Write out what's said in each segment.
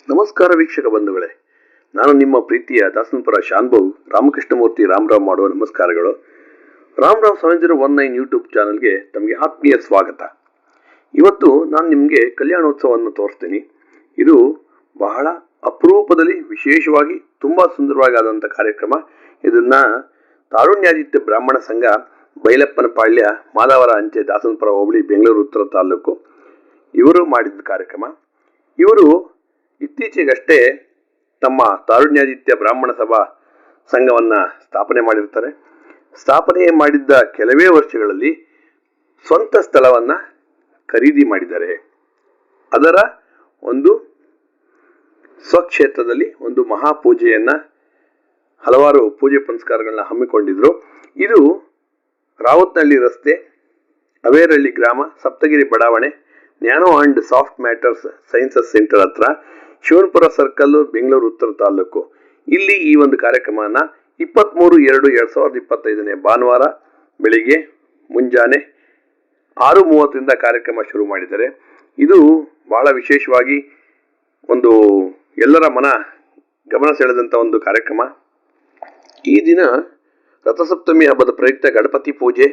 ನಮಸ್ಕಾರ ವೀಕ್ಷಕ ಬಂಧುಗಳೇ, ನಾನು ನಿಮ್ಮ ಪ್ರೀತಿಯ ದಾಸನಪುರ ಶಾನ್ಭವ್ ರಾಮಕೃಷ್ಣಮೂರ್ತಿ ರಾಮರಾವ್ ಮಾಡುವ ನಮಸ್ಕಾರಗಳು. ರಾಮರಾವ್ 7019 ಯೂಟ್ಯೂಬ್ ಚಾನಲ್ಗೆ ತಮಗೆ ಆತ್ಮೀಯ ಸ್ವಾಗತ. ಇವತ್ತು ನಾನು ನಿಮಗೆ ಕಲ್ಯಾಣೋತ್ಸವವನ್ನು ತೋರಿಸ್ತೀನಿ. ಇದು ಬಹಳ ಅಪರೂಪದಲ್ಲಿ ವಿಶೇಷವಾಗಿ ತುಂಬ ಸುಂದರವಾಗಿ ಆದಂಥ ಕಾರ್ಯಕ್ರಮ. ಇದನ್ನ ತಾರುಣ್ಯಾದಿತ್ಯ ಬ್ರಾಹ್ಮಣ ಸಂಘ, ಬೈಲಪ್ಪನ ಪಾಳ್ಯ, ಮಾದಾವರ ಅಂಚೆ, ದಾಸನಪುರ ಹೋಬಳಿ, ಬೆಂಗಳೂರು ಉತ್ತರ ತಾಲೂಕು ಇವರು ಮಾಡಿದ ಕಾರ್ಯಕ್ರಮ. ಇವರು ಇತ್ತೀಚೆಗಷ್ಟೇ ತಮ್ಮ ತಾರುಣ್ಯಾದಿತ್ಯ ಬ್ರಾಹ್ಮಣ ಸಭಾ ಸಂಘವನ್ನು ಸ್ಥಾಪನೆ ಮಾಡಿರ್ತಾರೆ. ಸ್ಥಾಪನೆ ಮಾಡಿದ್ದ ಕೆಲವೇ ವರ್ಷಗಳಲ್ಲಿ ಸ್ವಂತ ಸ್ಥಳವನ್ನು ಖರೀದಿ ಮಾಡಿದ್ದಾರೆ. ಅದರ ಒಂದು ಸ್ವಕ್ಷೇತ್ರದಲ್ಲಿ ಒಂದು ಮಹಾಪೂಜೆಯನ್ನು, ಹಲವಾರು ಪೂಜೆ ಪುನಸ್ಕಾರಗಳನ್ನ ಹಮ್ಮಿಕೊಂಡಿದ್ರು. ಇದು ರಾವತ್ನಹಳ್ಳಿ ರಸ್ತೆ, ಅವೇರಹಳ್ಳಿ ಗ್ರಾಮ, ಸಪ್ತಗಿರಿ ಬಡಾವಣೆ, nano and soft matters sciences centre ಹತ್ರ, ಶಿವನಪುರ ಸರ್ಕಲ್, ಬೆಂಗಳೂರು ಉತ್ತರ ತಾಲೂಕು. ಇಲ್ಲಿ ಈ ಒಂದು ಕಾರ್ಯಕ್ರಮನ 23/2/2025 ಭಾನುವಾರ ಬೆಳಿಗ್ಗೆ ಮುಂಜಾನೆ 6:30ರಿಂದ ಕಾರ್ಯಕ್ರಮ ಶುರು ಮಾಡಿದ್ದಾರೆ. ಇದು ಬಹಳ ವಿಶೇಷವಾಗಿ ಒಂದು ಎಲ್ಲರ ಗಮನ ಸೆಳೆದಂಥ ಒಂದು ಕಾರ್ಯಕ್ರಮ. ಈ ದಿನ ರಥಸಪ್ತಮಿ ಹಬ್ಬದ ಪ್ರಯುಕ್ತ ಗಣಪತಿ ಪೂಜೆ,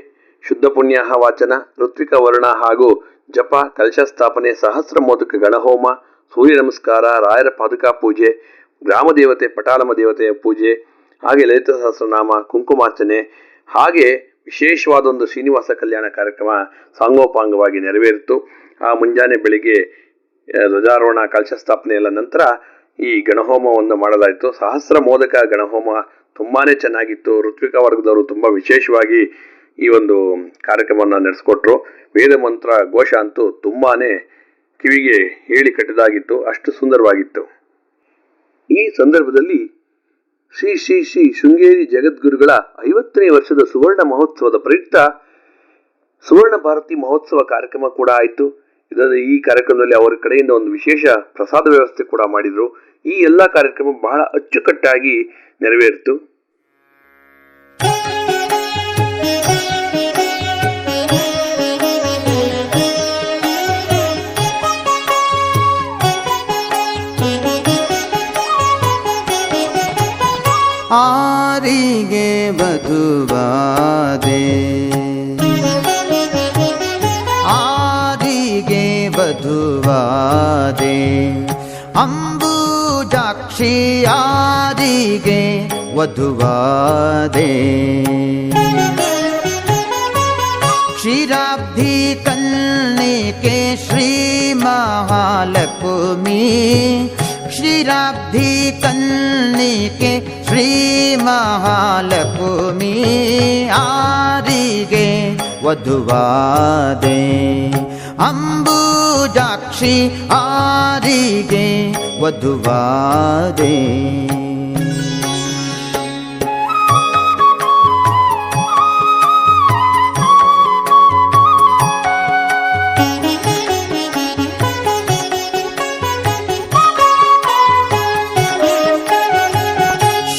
ಶುದ್ಧ ಪುಣ್ಯಾಹ ವಾಚನ, ಋತ್ವಿಕ ವರ್ಣ ಹಾಗೂ ಜಪ, ಕಲಶ ಸ್ಥಾಪನೆ, ಸಹಸ್ರ ಮೋದಕ ಗಣಹೋಮ, ಸೂರ್ಯ ನಮಸ್ಕಾರ, ರಾಯರ ಪಾದುಕಾ ಪೂಜೆ, ಗ್ರಾಮ ದೇವತೆ ಪಟಾಲಮ ದೇವತೆಯ ಪೂಜೆ, ಹಾಗೆ ಲಲಿತ ಸಹಸ್ರನಾಮ, ಕುಂಕುಮಾರ್ಚನೆ, ಹಾಗೆ ವಿಶೇಷವಾದ ಒಂದು ಶ್ರೀನಿವಾಸ ಕಲ್ಯಾಣ ಕಾರ್ಯಕ್ರಮ ಸಾಂಗೋಪಾಂಗವಾಗಿ ನೆರವೇರಿತು. ಆ ಮುಂಜಾನೆ ಬೆಳಿಗ್ಗೆ ಧ್ವಜಾರೋಹಣ, ಕಲಶ ಸ್ಥಾಪನೆ ಎಲ್ಲ ನಂತರ ಈ ಗಣಹೋಮವನ್ನು ಮಾಡಲಾಯಿತು. ಸಹಸ್ರ ಮೋದಕ ಗಣಹೋಮ ತುಂಬಾನೇ ಚೆನ್ನಾಗಿತ್ತು. ಋತ್ವಿಕ ವರ್ಗದವರು ತುಂಬ ವಿಶೇಷವಾಗಿ ಈ ಒಂದು ಕಾರ್ಯಕ್ರಮವನ್ನು ನಡೆಸಿಕೊಟ್ರು. ವೇದ ಮಂತ್ರ ಘೋಷ ಅಂತೂ ತುಂಬಾನೇ ಕಿವಿಗೆ ಹೇಳಿ ಕಟ್ಟಿದಾಗಿತ್ತು, ಅಷ್ಟು ಸುಂದರವಾಗಿತ್ತು. ಈ ಸಂದರ್ಭದಲ್ಲಿ ಶ್ರೀ ಶ್ರೀ ಶ್ರೀ ಶೃಂಗೇರಿ ಜಗದ್ಗುರುಗಳ 50ನೇ ವರ್ಷದ ಸುವರ್ಣ ಮಹೋತ್ಸವದ ಪ್ರಯುಕ್ತ ಸುವರ್ಣ ಭಾರತಿ ಮಹೋತ್ಸವ ಕಾರ್ಯಕ್ರಮ ಕೂಡ ಆಯಿತು. ಈ ಕಾರ್ಯಕ್ರಮದಲ್ಲಿ ಅವರ ಕಡೆಯಿಂದ ಒಂದು ವಿಶೇಷ ಪ್ರಸಾದ ವ್ಯವಸ್ಥೆ ಕೂಡ ಮಾಡಿದ್ರು. ಈ ಎಲ್ಲ ಕಾರ್ಯಕ್ರಮ ಬಹಳ ಅಚ್ಚುಕಟ್ಟಾಗಿ ನೆರವೇರಿತು. ಆರಿಗೆ ವಧುವಾದೆ, ಆರಿಗೆ ವಧುವಾದೆ, ಅಂಬುಜಾಕ್ಷಿ ಆರಿಗೆ ವಧುವಾದೆ, ಕ್ಷೀರಾಬ್ಧಿ ಕನ್ನಿಕೆ ಶ್ರೀ ಮಹಾಲಕ್ಷ್ಮಿ, ಕ್ಷೀರಾಬ್ಧಿ ಕನ್ನಿಕೆ ಶ್ರೀ ಮಹಾಲಕ್ಷ್ಮಿ ಆರಿಗೆ ವಧುವಾದೆ, ಅಂಬುಜಾಕ್ಷಿ ಆರಿಗೆ ವಧುವಾದೆ.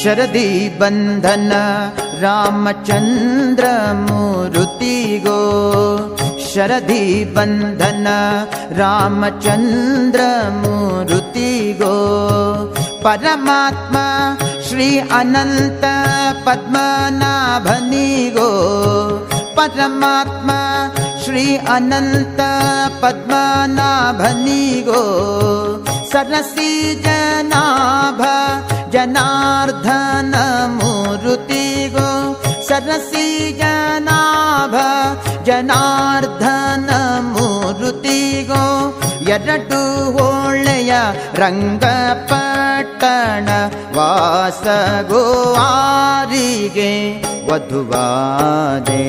ಶರದಿ ಬಂಧನ ರಾಮಚಂದ್ರ ಮೂರುತಿಗೋ, ಶರದಿ ಬಂಧನ ರಾಮಚಂದ್ರ ಮೂರುತಿಗೋ, ಪರಮಾತ್ಮ ಶ್ರೀ ಅನಂತ ಪದ್ಮನಾಭನಿಗೋ, ಪರಮಾತ್ಮ ಶ್ರೀ ಅನಂತ ಪದ್ಮನಾಭನಿಗೋ, ಸರಸಿ ಜನಾಭ ಜನಾರ್ದನ ಮೂರುತಿಗೋ, ಸರಸಿ ಜನಾಭ ಜನಾರ್ದನ ಮೂರುತಿಗೋ, ಎರಡು ಹೊಳೆಯ ರಂಗಪಟ್ಟಣ ವಾಸಗೋ ಆರಿಗೆ ವಧುವಾದೆ,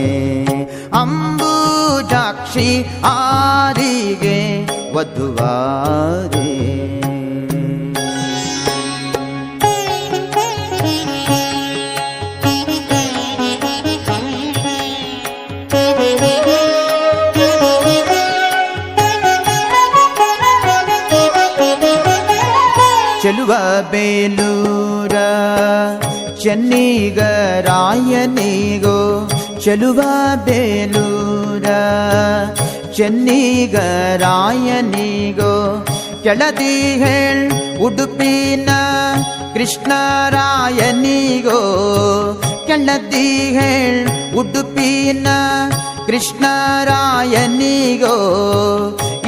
ಅಂಬುಜಾಕ್ಷಿ ಆರಿಗೆ ವಧುವಾದೆ. ಚೆಲುವ ಬೇಲೂರ ಚೆನ್ನಿಗರಾಯನಿಗೋ, ಚೆಲುವ ಬೇಲೂರ ಚೆನ್ನಿಗರಾಯನಿಗೋ, ಕೆಳದಿ ಹೇಳ್ ಉಡುಪಿನ ಕೃಷ್ಣರಾಯನಿಗೋ ಕೆಳದಿ ಹೇಳ್ ಉಡುಪಿನ ಕೃಷ್ಣರಾಯನಿಗೋ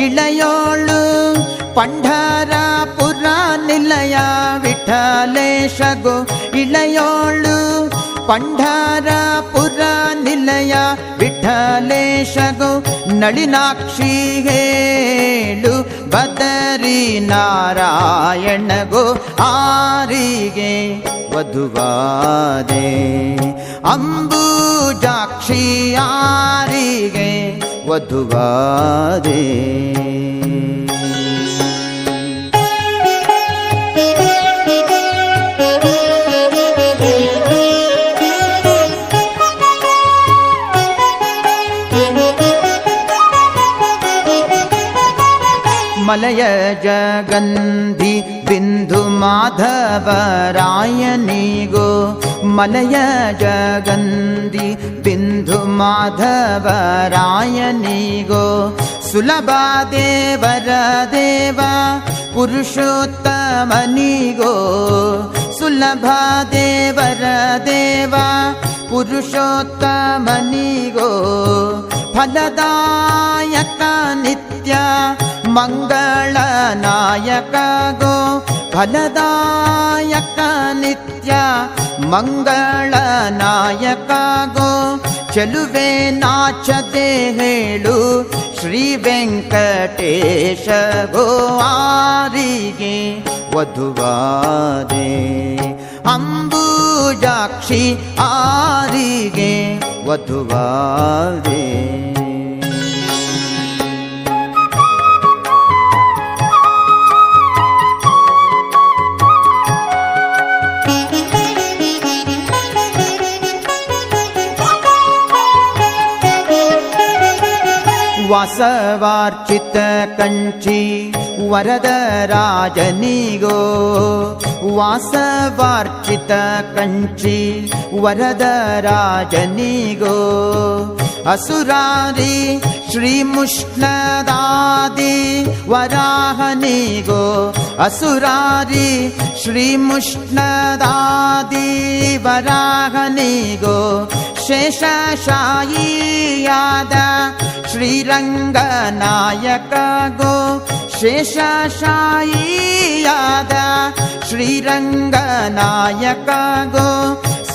ಇಳೆಯೋಳು ಪಂಢರಪುರ ನಿಲಯ ವಿಠಲೇಶಗೋ ಇಳೆಯೋಳು ಪಂಢರಪುರ ನಿಲಯ ವಿಠಲೇಶಗೋ ನಳಿನಾಕ್ಷಿ ಹೇಳು ಬದರಿ ನಾರಾಯಣಗೋ ಆರಿಗೆ ವಧುವಾದೆ ಅಂಬುಜಾಕ್ಷಿ ಆರಿಗೆ ವಧುವಾದೆ ಮಲಯ ಜಗಂಧಿ ಬಿಂದು ಮಾಧವರಾಯನಿಗೋ ಮಲಯ ಜಗಂಧಿ ಬಿಂದು ಮಾಧವರಾಯನಿಗೋ ಸುಲಭ ದೇವರ ದೇವ ಪುರುಷೋತ್ತಮನಿಗೋ ಸುಲಭ ದೇವರ ದೇವ ಪುರುಷೋತ್ತಮನಿಗೋ ಫಲದಾಯಕ ನಿತ್ಯ ಮಂಗಳ ನಾಯಕ ಗೋ ಫಲದಾಯಕ ನಿತ್ಯ ಮಂಗಳ ನಾಯಕ ಗೋ ಚೆಲುವೆ ನಾಚದೆ ಹೇಳು ಶ್ರೀ ವೆಂಕಟೇಶ ಗೋ ಆರಿಗೆ ವಧುವಾದೆ ಅಂಬುಜಾಕ್ಷಿ ಆರಿಗೆ ವಧುವಾದೆ ವಾಸವಾರ್ಚಿತ ಕಂಚಿ ವರದರಾಜನಿಗೋ ವಾಸವಾರ್ಚಿತ ಕಂಚಿ ವರದರಾಜನಿಗೋ ಅಸುರಾರಿ ಶ್ರೀಮುಷ್ಣದಾದಿ ವರಾಹನಿಗೋ ಅಸುರಾರಿ ಶ್ರೀಮುಷ್ಣದಾದಿ ವರಾಹನಿಗೋ ಶೇಷಶಾಯಿಯಾದ ಶ್ರೀರಂಗನಾಯಕ ಗೋ ಶೇಷಶಾಯಿಯಾದ ಶ್ರೀರಂಗನಾಯಕ ಗೋ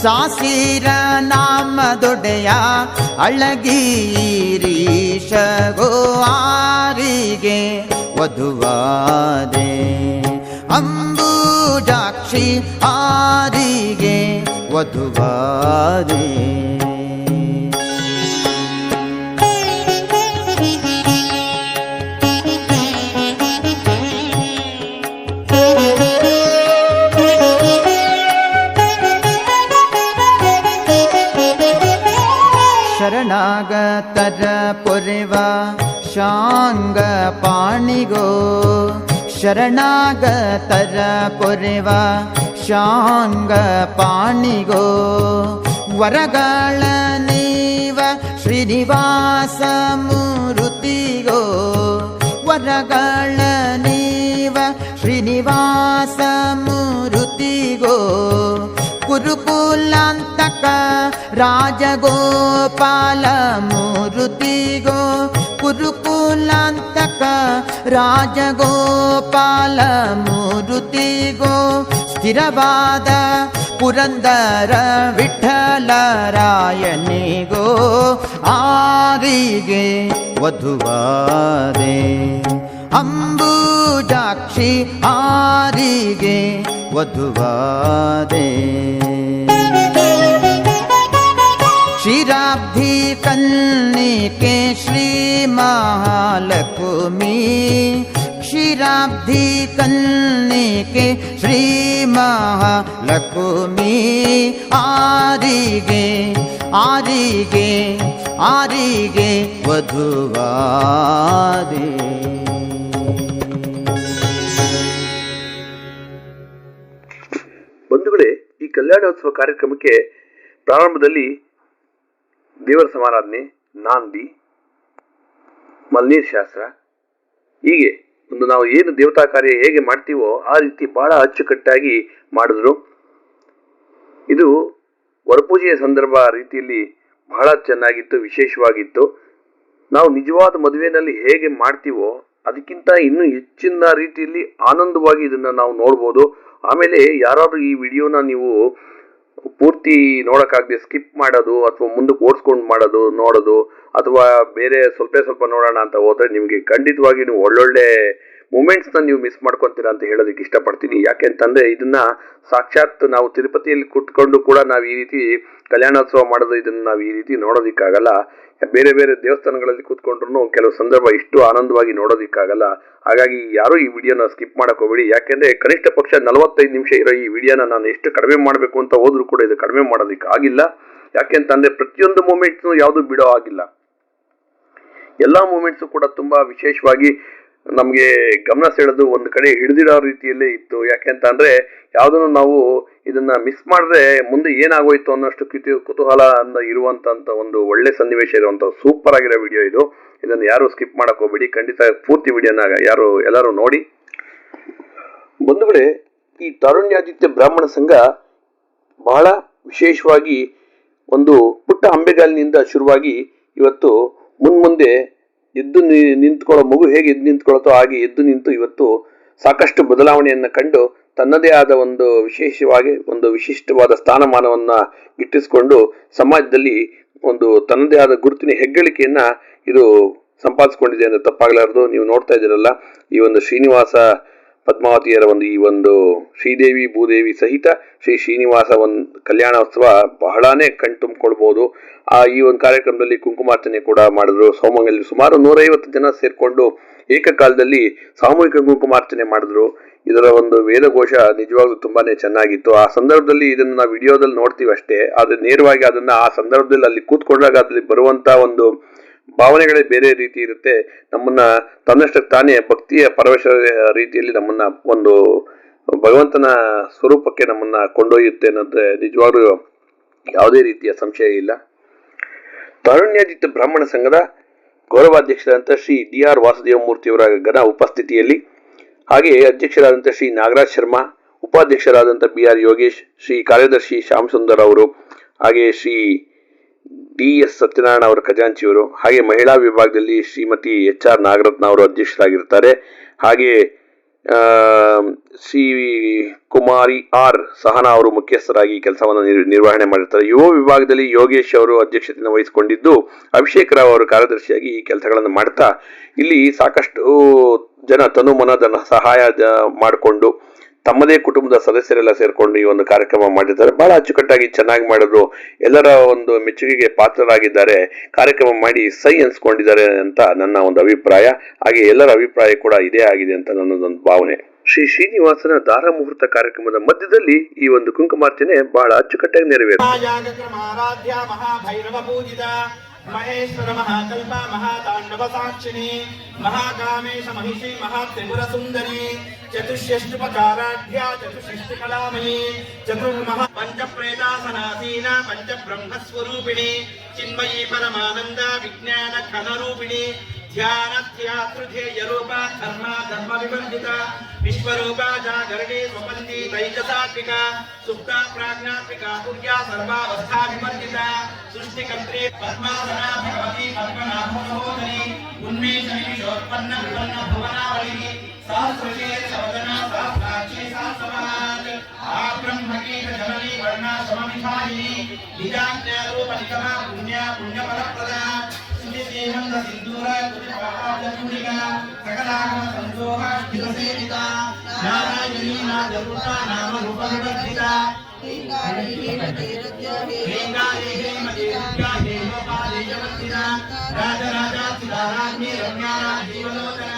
ಸಾಸಿರ ನಾಮದೊಡೆಯ ಅಳಗೀರೀಶ ಗೋ ಆರಿಗೆ ವಧುವಾದೆ ಅಂಬುಜಾಕ್ಷಿ ಆರಿಗೆ ವಧುವಾದೆ ಶರಣಾಗತರ ಪೊರೆವ ಶಾಂಗ ಪಾಣಿಗೋ ಶರಣಾಗತರ ಪೊರೆವ ಶಾಂಗ ಪಾಣಿಗೋ ವರಗಳ ನೀವ ಶ್ರೀನಿವಾಸ ಮೂರುತಿಗೋ ವರಗಳ ನೀವ ಶ್ರೀನಿವಾಸ ಮೂರುತಿಗೋ ಕುರುಕುಲಾಂತಕ ರಾಜಗೋಪಾಲ ಮೂರುತಿಗೋ ಕುರುಕುಲಾಂತಕ ರಾಜಗೋಪಾಲ ಮೂರುತಿಗೋ ಸ್ಥಿರವಾದ ಪುರಂದರ ವಿಠಲರಾಯನಿಗೋ ಆರಿಗೆ ವಧುವಾದೆ ಅಂಬುಜಾಕ್ಷಿ ಆರಿಗೆ ವಧುವಾದೆ ಕ್ಷೀರಾಬ್ಧಿ ಕನ್ನಿಕೆ ಶ್ರೀ ಮಹಾಲಕ್ಷ್ಮಿ ಕ್ಷೀರಾಬ್ಧಿ ಕನ್ನಿಕೆ ಶ್ರೀ ಮಹಾಲಕ್ಷ್ಮಿ ಆರಿಗೆ ಆರಿಗೆ ಆರಿಗೆ ವಧುವಾದೆ ಬಂಧುಗಳೇ, ಈ ಕಲ್ಯಾಣೋತ್ಸವ ಕಾರ್ಯಕ್ರಮಕ್ಕೆ ಪ್ರಾರಂಭದಲ್ಲಿ ದೇವರ ಸಮಾರಾಧನೆ, ನಾಂದಿ, ಮಲ್ನೀರ್ ಶಾಸ್ತ್ರ, ಹೀಗೆ ಒಂದು ನಾವು ಏನು ದೇವತಾ ಕಾರ್ಯ ಹೇಗೆ ಮಾಡ್ತೀವೋ ಆ ರೀತಿ ಬಹಳ ಅಚ್ಚುಕಟ್ಟಾಗಿ ಮಾಡಿದ್ರು. ಇದು ವರಪೂಜೆಯ ಸಂದರ್ಭ ರೀತಿಯಲ್ಲಿ ಬಹಳ ಚೆನ್ನಾಗಿತ್ತು, ವಿಶೇಷವಾಗಿತ್ತು. ನಾವು ನಿಜವಾದ ಮದುವೆನಲ್ಲಿ ಹೇಗೆ ಮಾಡ್ತೀವೋ ಅದಕ್ಕಿಂತ ಇನ್ನೂ ಹೆಚ್ಚಿನ ರೀತಿಯಲ್ಲಿ ಆನಂದವಾಗಿ ಇದನ್ನ ನಾವು ನೋಡ್ಬೋದು. ಆಮೇಲೆ ಯಾರಾದ್ರೂ ಈ ವಿಡಿಯೋನ ನೀವು ಪೂರ್ತಿ ನೋಡೋಕ್ಕಾಗದೆ ಸ್ಕಿಪ್ ಮಾಡೋದು ಅಥವಾ ಮುಂದಕ್ಕೆ ಓಡಿಸ್ಕೊಂಡು ಮಾಡೋದು ನೋಡೋದು ಅಥವಾ ಬೇರೆ ಸ್ವಲ್ಪ ನೋಡೋಣ ಅಂತ ಹೋದ್ರೆ ನಿಮಗೆ ಖಂಡಿತವಾಗಿ ನೀವು ಒಳ್ಳೊಳ್ಳೆ ಮೂಮೆಂಟ್ಸ್ನ ನೀವು ಮಿಸ್ ಮಾಡ್ಕೊತೀರಾ ಅಂತ ಹೇಳೋದಕ್ಕೆ ಇಷ್ಟಪಡ್ತೀನಿ. ಯಾಕೆಂತಂದ್ರೆ ಇದನ್ನ ಸಾಕ್ಷಾತ್ ನಾವು ತಿರುಪತಿಯಲ್ಲಿ ಕೂತ್ಕೊಂಡು ಕೂಡ ನಾವು ಈ ರೀತಿ ಕಲ್ಯಾಣೋತ್ಸವ ಮಾಡೋದು ಇದನ್ನ ನಾವು ಈ ರೀತಿ ನೋಡೋದಿಕ್ಕಾಗಲ್ಲ. ಬೇರೆ ಬೇರೆ ದೇವಸ್ಥಾನಗಳಲ್ಲಿ ಕೂತ್ಕೊಂಡ್ರು ಕೆಲವು ಸಂದರ್ಭ ಇಷ್ಟು ಆನಂದವಾಗಿ ನೋಡೋದಿಕ್ಕಾಗಲ್ಲ. ಹಾಗಾಗಿ ಯಾರು ಈ ವಿಡಿಯೋನ ಸ್ಕಿಪ್ ಮಾಡಕ್ ಹೋಗ್ಬೇಡಿ. ಯಾಕೆಂದ್ರೆ ಕನಿಷ್ಠ ಪಕ್ಷ 45 ನಿಮಿಷ ಇರೋ ಈ ವಿಡಿಯೋನ ನಾನು ಎಷ್ಟು ಕಡಿಮೆ ಮಾಡಬೇಕು ಅಂತ ಹೋದ್ರೂ ಕೂಡ ಇದು ಕಡಿಮೆ ಮಾಡೋದಿಕ್ಕೆ ಆಗಿಲ್ಲ. ಯಾಕೆಂತಂದ್ರೆ ಪ್ರತಿಯೊಂದು ಮೂಮೆಂಟ್ಸ್ನು ಯಾವುದು ಬಿಡೋ ಆಗಿಲ್ಲ. ಎಲ್ಲಾ ಮೂಮೆಂಟ್ಸು ಕೂಡ ತುಂಬಾ ವಿಶೇಷವಾಗಿ ನಮಗೆ ಗಮನ ಸೆಳೆದು ಒಂದು ಕಡೆ ಹಿಡಿದಿಡೋ ರೀತಿಯಲ್ಲೇ ಇತ್ತು. ಯಾಕೆಂತಂದ್ರೆ ಯಾವ್ದನ್ನು ನಾವು ಇದನ್ನ ಮಿಸ್ ಮಾಡಿದ್ರೆ ಮುಂದೆ ಏನಾಗೋಯ್ತು ಅನ್ನೋಷ್ಟು ಕುತೂಹಲ ಇರುವಂತ ಒಂದು ಒಳ್ಳೆ ಸನ್ನಿವೇಶ ಇರುವಂತ ಸೂಪರ್ ಆಗಿರೋ ವಿಡಿಯೋ ಇದು. ಇದನ್ನ ಯಾರು ಸ್ಕಿಪ್ ಮಾಡಕ್ ಹೋಗ್ಬೇಡಿ, ಖಂಡಿತ ಪೂರ್ತಿ ವಿಡಿಯೋನ ಎಲ್ಲರೂ ನೋಡಿ. ಬಂಧುಗಳೇ, ಈ ತಾರುಣ್ಯಾದಿತ್ಯ ಬ್ರಾಹ್ಮಣ ಸಂಘ ಬಹಳ ವಿಶೇಷವಾಗಿ ಒಂದು ಪುಟ್ಟ ಅಂಬೆಗಾಲಿನಿಂದ ಶುರುವಾಗಿ ಇವತ್ತು ಮುಂದೆ ಎದ್ದು ನಿಂತ್ಕೊಳ್ಳೋ ಮಗು ಹೇಗೆ ಎದ್ದು ನಿಂತ್ಕೊಳ್ಳುತ್ತೋ ಹಾಗೆ ಎದ್ದು ನಿಂತು ಇವತ್ತು ಸಾಕಷ್ಟು ಬದಲಾವಣೆಯನ್ನ ಕಂಡು ತನ್ನದೇ ಆದ ಒಂದು ವಿಶಿಷ್ಟವಾದ ಸ್ಥಾನಮಾನವನ್ನ ಗಿಟ್ಟಿಸಿಕೊಂಡು ಸಮಾಜದಲ್ಲಿ ಒಂದು ತನ್ನದೇ ಆದ ಗುರುತಿನ ಹೆಗ್ಗಳಿಕೆಯನ್ನ ಇದು ಸಂಪಾದಿಸಿಕೊಂಡಿದೆ ಅಂತ ತಪ್ಪಾಗಲಾರದು. ನೀವು ನೋಡ್ತಾ ಇದ್ದೀರಲ್ಲ, ಈ ಒಂದು ಶ್ರೀನಿವಾಸ ಪದ್ಮಾವತಿಯರ ಈ ಒಂದು ಶ್ರೀದೇವಿ ಭೂದೇವಿ ಸಹಿತ ಶ್ರೀನಿವಾಸ ಕಲ್ಯಾಣೋತ್ಸವ ಬಹಳಾನೇ ಕಣ್ತುಂಬಿಕೊಳ್ಬಹುದು. ಈ ಒಂದು ಕಾರ್ಯಕ್ರಮದಲ್ಲಿ ಕುಂಕುಮಾರ್ಚನೆ ಕೂಡ ಮಾಡಿದ್ರು. ಸೌಮಂಗಲಿ ಸುಮಾರು 150 ಜನ ಸೇರ್ಕೊಂಡು ಏಕಕಾಲದಲ್ಲಿ ಸಾಮೂಹಿಕ ಕುಂಕುಮಾರ್ಚನೆ ಮಾಡಿದ್ರು. ಇದರ ಒಂದು ವೇದಘೋಷ ನಿಜವಾಗ್ಲೂ ತುಂಬಾನೇ ಚೆನ್ನಾಗಿತ್ತು. ಆ ಸಂದರ್ಭದಲ್ಲಿ ಇದನ್ನ ನಾವು ವಿಡಿಯೋದಲ್ಲಿ ನೋಡ್ತೀವಿ ಅಷ್ಟೇ, ಆದ್ರೆ ನೇರವಾಗಿ ಅದನ್ನ ಆ ಸಂದರ್ಭದಲ್ಲಿ ಅಲ್ಲಿ ಕೂತ್ಕೊಂಡಾಗ ಅದ್ರಲ್ಲಿ ಬರುವಂತ ಒಂದು ಭಾವನೆಗಳೇ ಬೇರೆ ರೀತಿ ಇರುತ್ತೆ. ನಮ್ಮನ್ನ ತನ್ನಷ್ಟಕ್ಕೆ ತಾನೇ ಭಕ್ತಿಯ ಪರವಶ ರೀತಿಯಲ್ಲಿ ನಮ್ಮನ್ನ ಒಂದು ಭಗವಂತನ ಸ್ವರೂಪಕ್ಕೆ ನಮ್ಮನ್ನ ಕೊಂಡೊಯ್ಯುತ್ತೆ ಅನ್ನೋದ್ರೆ ನಿಜವಾಗ್ಲೂ ಯಾವುದೇ ರೀತಿಯ ಸಂಶಯ ಇಲ್ಲ. ತಾರುಣ್ಯಾದಿತ್ಯ ಬ್ರಾಹ್ಮಣ ಸಂಘದ ಗೌರವಾಧ್ಯಕ್ಷರಾದಂಥ ಶ್ರೀ DR ವಾಸುದೇವ ಮೂರ್ತಿಯವರ ಘನ ಉಪಸ್ಥಿತಿಯಲ್ಲಿ, ಹಾಗೆ ಅಧ್ಯಕ್ಷರಾದಂಥ ಶ್ರೀ ನಾಗರಾಜ್ ಶರ್ಮಾ, ಉಪಾಧ್ಯಕ್ಷರಾದಂಥ BR ಯೋಗೇಶ್, ಶ್ರೀ ಕಾರ್ಯದರ್ಶಿ ಶ್ಯಾಮ್ ಸುಂದರ್ ಅವರು, ಹಾಗೆ ಶ್ರೀ DS ಸತ್ಯನಾರಾಯಣ ಅವರ ಖಜಾಂಚಿಯವರು, ಹಾಗೆ ಮಹಿಳಾ ವಿಭಾಗದಲ್ಲಿ ಶ್ರೀಮತಿ HR ನಾಗರತ್ನ ಅವರು ಅಧ್ಯಕ್ಷರಾಗಿರ್ತಾರೆ. ಹಾಗೆ ಶ್ರೀ ಕುಮಾರಿ R ಸಹನಾ ಅವರು ಮುಖ್ಯಸ್ಥರಾಗಿ ಕೆಲಸವನ್ನು ನಿರ್ವಹಣೆ ಮಾಡಿರ್ತಾರೆ. ಯುವ ವಿಭಾಗದಲ್ಲಿ ಯೋಗೇಶ್ ಅವರು ಅಧ್ಯಕ್ಷತೆಯನ್ನು ವಹಿಸಿಕೊಂಡಿದ್ದು, ಅಭಿಷೇಕ್ ರಾವ್ ಅವರು ಕಾರ್ಯದರ್ಶಿಯಾಗಿ ಈ ಕೆಲಸಗಳನ್ನು ಮಾಡ್ತಾ ಇಲ್ಲಿ ಸಾಕಷ್ಟು ಜನ ತನು ಮನದ ಸಹಾಯ ಮಾಡಿಕೊಂಡು ತಮ್ಮದೇ ಕುಟುಂಬದ ಸದಸ್ಯರೆಲ್ಲ ಸೇರ್ಕೊಂಡು ಈ ಒಂದು ಕಾರ್ಯಕ್ರಮ ಮಾಡಿದ್ದಾರೆ. ಬಹಳ ಅಚ್ಚುಕಟ್ಟಾಗಿ ಚೆನ್ನಾಗಿ ಮಾಡಿದ್ರು. ಎಲ್ಲರ ಒಂದು ಮೆಚ್ಚುಗೆಗೆ ಪಾತ್ರರಾಗಿದ್ದಾರೆ. ಕಾರ್ಯಕ್ರಮ ಮಾಡಿ ಸೈ ಅನ್ಸ್ಕೊಂಡಿದ್ದಾರೆ ಅಂತ ನನ್ನ ಒಂದು ಅಭಿಪ್ರಾಯ. ಹಾಗೆ ಎಲ್ಲರ ಅಭಿಪ್ರಾಯ ಕೂಡ ಇದೇ ಆಗಿದೆ ಅಂತ ನನ್ನದೊಂದು ಭಾವನೆ. ಶ್ರೀನಿವಾಸನ ದಾರ ಮುಹೂರ್ತ ಕಾರ್ಯಕ್ರಮದ ಮಧ್ಯದಲ್ಲಿ ಈ ಒಂದು ಕುಂಕುಮಾರ್ಚನೆ ಬಹಳ ಅಚ್ಚುಕಟ್ಟಾಗಿ ನೆರವೇರಿತು. महेश्वर महाकल्प महातांडव साक्षिणी महाकामेश महिषी महात्रिपुर सुंदरी चतुष्षष्टुपकाराढ्या चतुष्षष्टिकलामयी चतुर्महा पंचप्रेतासनासीना पंचब्रह्मस्वरूपिणी चिन्मयी परमानंद विज्ञान घनरूपिणी ध्यानध्यातृध्येयरूपा धर्म विवर्जिता विश्वरूपा जागरणे स्वपन्ती तैजसात्मिका सुप्ता प्राज्ञात्मिका तुर्या सर्वावस्था विवर्जिता सृष्टिकर्त्री पद्मासना भगवती पद्मनाभसहोदरी उन्मेषनिमिषोत्पन्न विपन्न भुवनावली सहस्रशीर सवदना सहस्राक्षी सहस्रपात् आब्रह्मकीट जननी वर्णाश्रमविधायिनी निजाज्ञारूप निगमा पुण्यफलप्रदा श्रीमंत सिंदूर पुष्पाजूलिका सकलागम संदोह स्थिरसेविता नारायणी नादरूपा नाम रूप विवर्धिता राजराजा सिद्धाराज्ञी रम्यारा जीवलोचना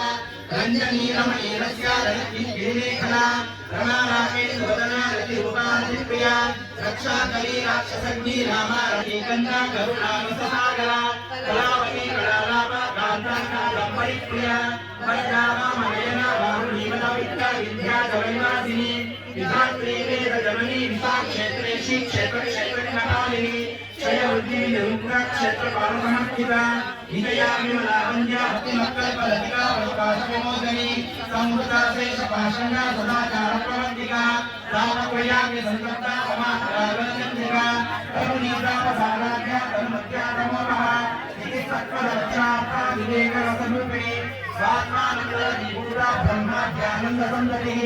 रंजनी रमणी रस्या रति गिरिलेखना रमा राकेश वदना रति रूपा प्रिया रक्षा कली राक्षसग्नि रामा रति कन्या करुणा रससागरा कलावती कलारामा कांता दंपति प्रिया वैदामा मनयना बाहुली मनविद्या विद्या जगन्नाथिनी विधात्री वेद जननी विशा क्षेत्रे श्री क्षेत्र क्षेत्र नकालिनी क्षय वृद्धि निरुद्र क्षेत्र पारमहस्थिता ವಿಜಯ ವಿಮಲಾವಂದ್ಯ ಭಕ್ತಿಮಕ್ಕಲ್ಪಲತಿಕಾ ಪ್ರಕಾಶವಿಮೋದನಿ ಸಂವೃತ ಶೇಷ ಪಾಷಂಡ ಸದಾಚಾರ ಪ್ರವಂತಿಕಾ ರಾಮಕ್ರಿಯಾಗ್ನಿ ಸಂತಪ್ತ ಸಮಾಧಾನಚಂದ್ರಿಕಾ ಕರುಣೀತಾಪಸಾರಾಧ್ಯ ತನ್ಮಧ್ಯ ತಮೋಮಃ ಇತಿ ಸತ್ವರಕ್ಷಾರ್ಥ ವಿವೇಕ ರಸರೂಪಿಣಿ ಸ್ವಾತ್ಮಾನಂದ ವಿಭೂತ ಬ್ರಹ್ಮಾಧ್ಯಾನಂದ ಸಂದತಿ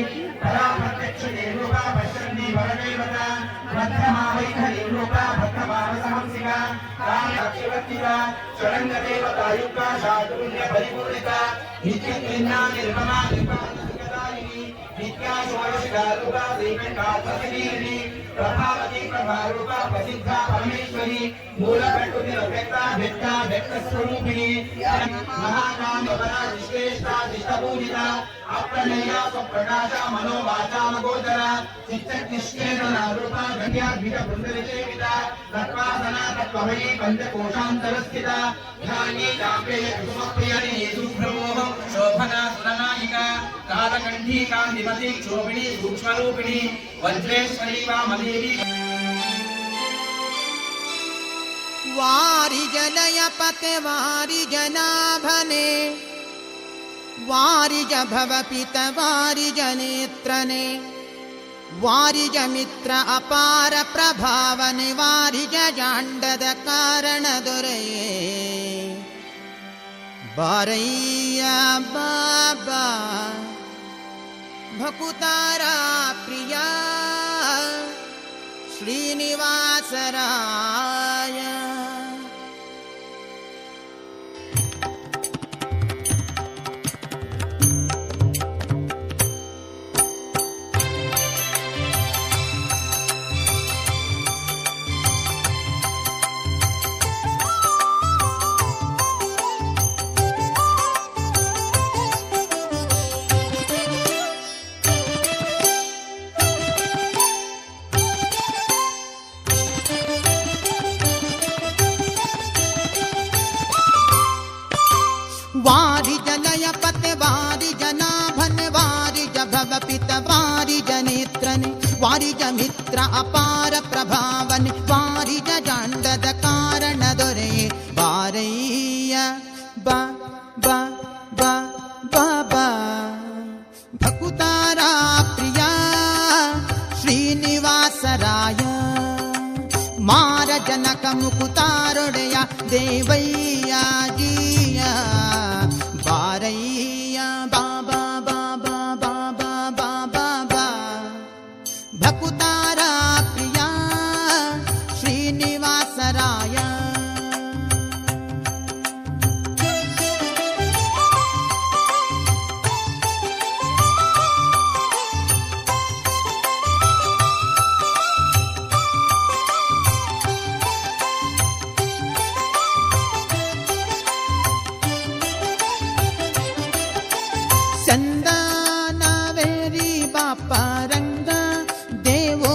ಪರಾ ಪ್ರತ್ಯಕ್ಷ ದೇವರೂಪ ಪಶ್ಯಂತಿ ಪರದೈವತ ಮಧ್ಯಮಾ ವೈಖರಿ ರೂಪ ಭಕ್ತಭಾವ ಸಮಂಸಿಕ ಕಾಮಕ್ಷಿವರ್ತಿಕ ಷಡಂಗ ದೇವತಾಯುಕ್ತ ಶಾತುಲ್ಯ ಪರಿಪೂರಿತ ನಿತ್ಯಜ್ಞಾ ನಿರ್ಮಮಾ ನಿರ್ಮಮಾನಂದದಾಯಿನಿ ನಿತ್ಯಾ ಷೋಡಶಿಖಾ ರೂಪ ಶ್ರೀಕಂಠಾಸನಿಧಿ ಪ್ರಭಾವತಿ ಪ್ರಭಾರೂಪ ಪ್ರಸಿದ್ಧ ಪರಮೇಶ್ವರಿ ಮೂಲ ಪ್ರಕೃತಿ ವ್ಯಕ್ತ ಸ್ವರೂಪಿಣಿ ಮಹಾಕಾಮ್ಯವರ ವಿಶ್ಲೇಷ ದಿಷ್ಟಪೂಜಿತ ಅಪ್ರಮೇಯ ಸ್ವಪ್ರಕಾಶ ಮನೋವಾಚಾಮಗೋಚರ ಚಿತ್ತನಿಷ್ಠೇನ ರೂಪ ಗಣ್ಯಾದ್ವಿತ ಬೃಂದವಿಷೇವಿತ ತತ್ವಾಸನ ತತ್ವಮಯೀ ಪಂಚಕೋಶಾಂತರಸ್ಥಿತ ಧ್ಯಾನಿ ಚಾಪೇಯ ಕುಸುಮಪ್ರಿಯಣಿ ಸುಭ್ರಮೋಹ ಶೋಭನಾ ಸುರನಾಯಿಕ ಕಾಲಕಂಠೀ ಕಾಂತಿಮತಿ ಕ್ಷೋಭಿಣಿ ಸೂಕ್ಷ್ಮರೂಪಿಣಿ ವಜ್ರೇಶ್ವರಿ ವಾಮದೇವಿ ವಾರಿ ಜಲಯ ಪತೆ ವಾರಿ ಜನಾಭನೆ ವಾರಿಜ ಭವಪಿತ ವಾರಿಜ ನೇತ್ರನೆ ವಾರಿಜ ಮಿತ್ರ ಅಪಾರ ಪ್ರಭಾವನೆ ವಾರಿಜ ಜಾಂಡದ ಕಾರಣ ದೊರೆಯೇ ಬಾರಯ್ಯ ಬಾಬಾ ಭಕುತಾರ ಪ್ರಿಯ ಶ್ರೀನಿವಾಸರಾಯ ವಾರಿಜ ಲಯ ಪತೆ ವಾರಿಜ ನಾಭನ ವಾರಿಜ ಭವಪಿತ ವಾರಿಜ ನೇತ್ರನೆ ವಾರಿಜ ಮಿತ್ರ ಅಪಾರ ಪ್ರಭಾವನೆ ವಾರಿಜ ಜಾಂಡದ ಕಾರಣ ದೊರೆಯೇ ಬಾರಯ್ಯ ಬಾ ಬಾ ಬಾ ಬಾಬಾ ಭಕುತಾರ ಪ್ರಿಯ ಶ್ರೀನಿವಾಸರಾಯ ಮಾರ ಜನಕ ಮುಕುತಾರೊಡೆಯ ದೇವಯ್ಯ ಜಿಯ ಬಾರಯ್ಯ ಬಾಬಾ ಬಾಬಾ ಬಾಬಾ ಬಾಬಾ ಬಾ ಭಕುತಾರ ಪ್ರಿಯ ಶ್ರೀನಿವಾಸರಾಯ ಚಂದನವೇರಿ ಬಾಪರಂಗ ದೇವೋ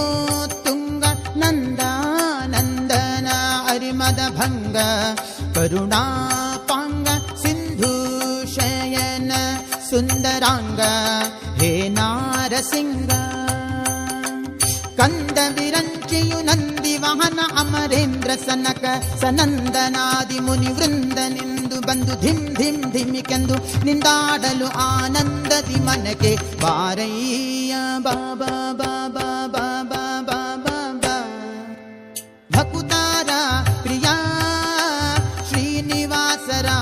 ತುಂಗ ನಂದ ನಂದನ ಅರಿಮದ ಭಂಗ ಕರುಣಾಪಾಂಗ ಸಿಂಧು ಶಯನ ಸುಂದರಾಂಗ ಹೇ ನಾರಸಿಂಗ ಕಂದ ವಿರಂಚಿಯು ನಂದಿ ವಾಹನ ಅಮರೇಂದ್ರ ಸನಕ ಸನಂದನಾದಿ ಮುನಿ ವೃಂದನೆಂದು ಬಂದು ಧಿಮ್ ಧಿಮ್ ಧಿಮಿಕೆಂದು ನಿಂದಾಡಲು ಆನಂದದಿ ಮನಕ್ಕೆ ಬಾರಯ್ಯ ಬಾಬಾ ಬಾಬಾ ಬಾಬಾ ಬಾಬಾ ಬಾ ಭಕುತಾರ ಪ್ರಿಯ ಶ್ರೀನಿವಾಸರಾಯ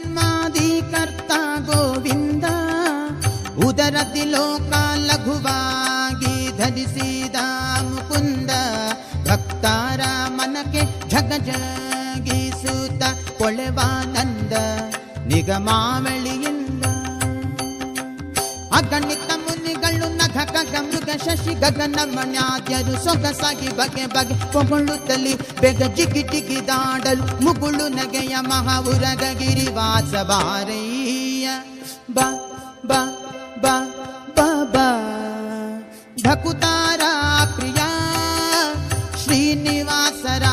ಜಗಜ್ಜನ್ಮಾದಿಕರ್ತ ಗೋವಿಂದ ಉದರದಿ ಲೋಕ ಲಘುವಾಗಿ ಧರಿಸಿದ ಮುಕುಂದ ಭಕ್ತರ ಮನಕ್ಕೆ ಝಗ ಜಗಿಸುತ್ತ ಕೊಳೆವಾನಂದ ನಿಗಮಾವಳಿಯಿಂದ ಅಗಣಿತ ಮುನಿಗಳು ನಖ ಖಗ ಮೃಗ ಶಶಿ ಗಗನ ಮಣ್ಯಾದ್ಯರು ಸೊಗಸಾಗಿ ಬಗೆ ಬಗೆ ಪೊಗಳುತ್ತಲಿ ಬೇಗ ಜಿಗಿ ಜಿಗಿದಾಡಲು ಮುಗುಳು ನಗೆಯ ಮಹಾವುರಗ ಗಿರಿವಾಸ ಬಾರಯ್ಯ ಬಾ ಬಾ ಬಾ ಬಾ ಬಾ ಭಕುತಾರ ಪ್ರಿಯ ಶ್ರೀನಿವಾಸರ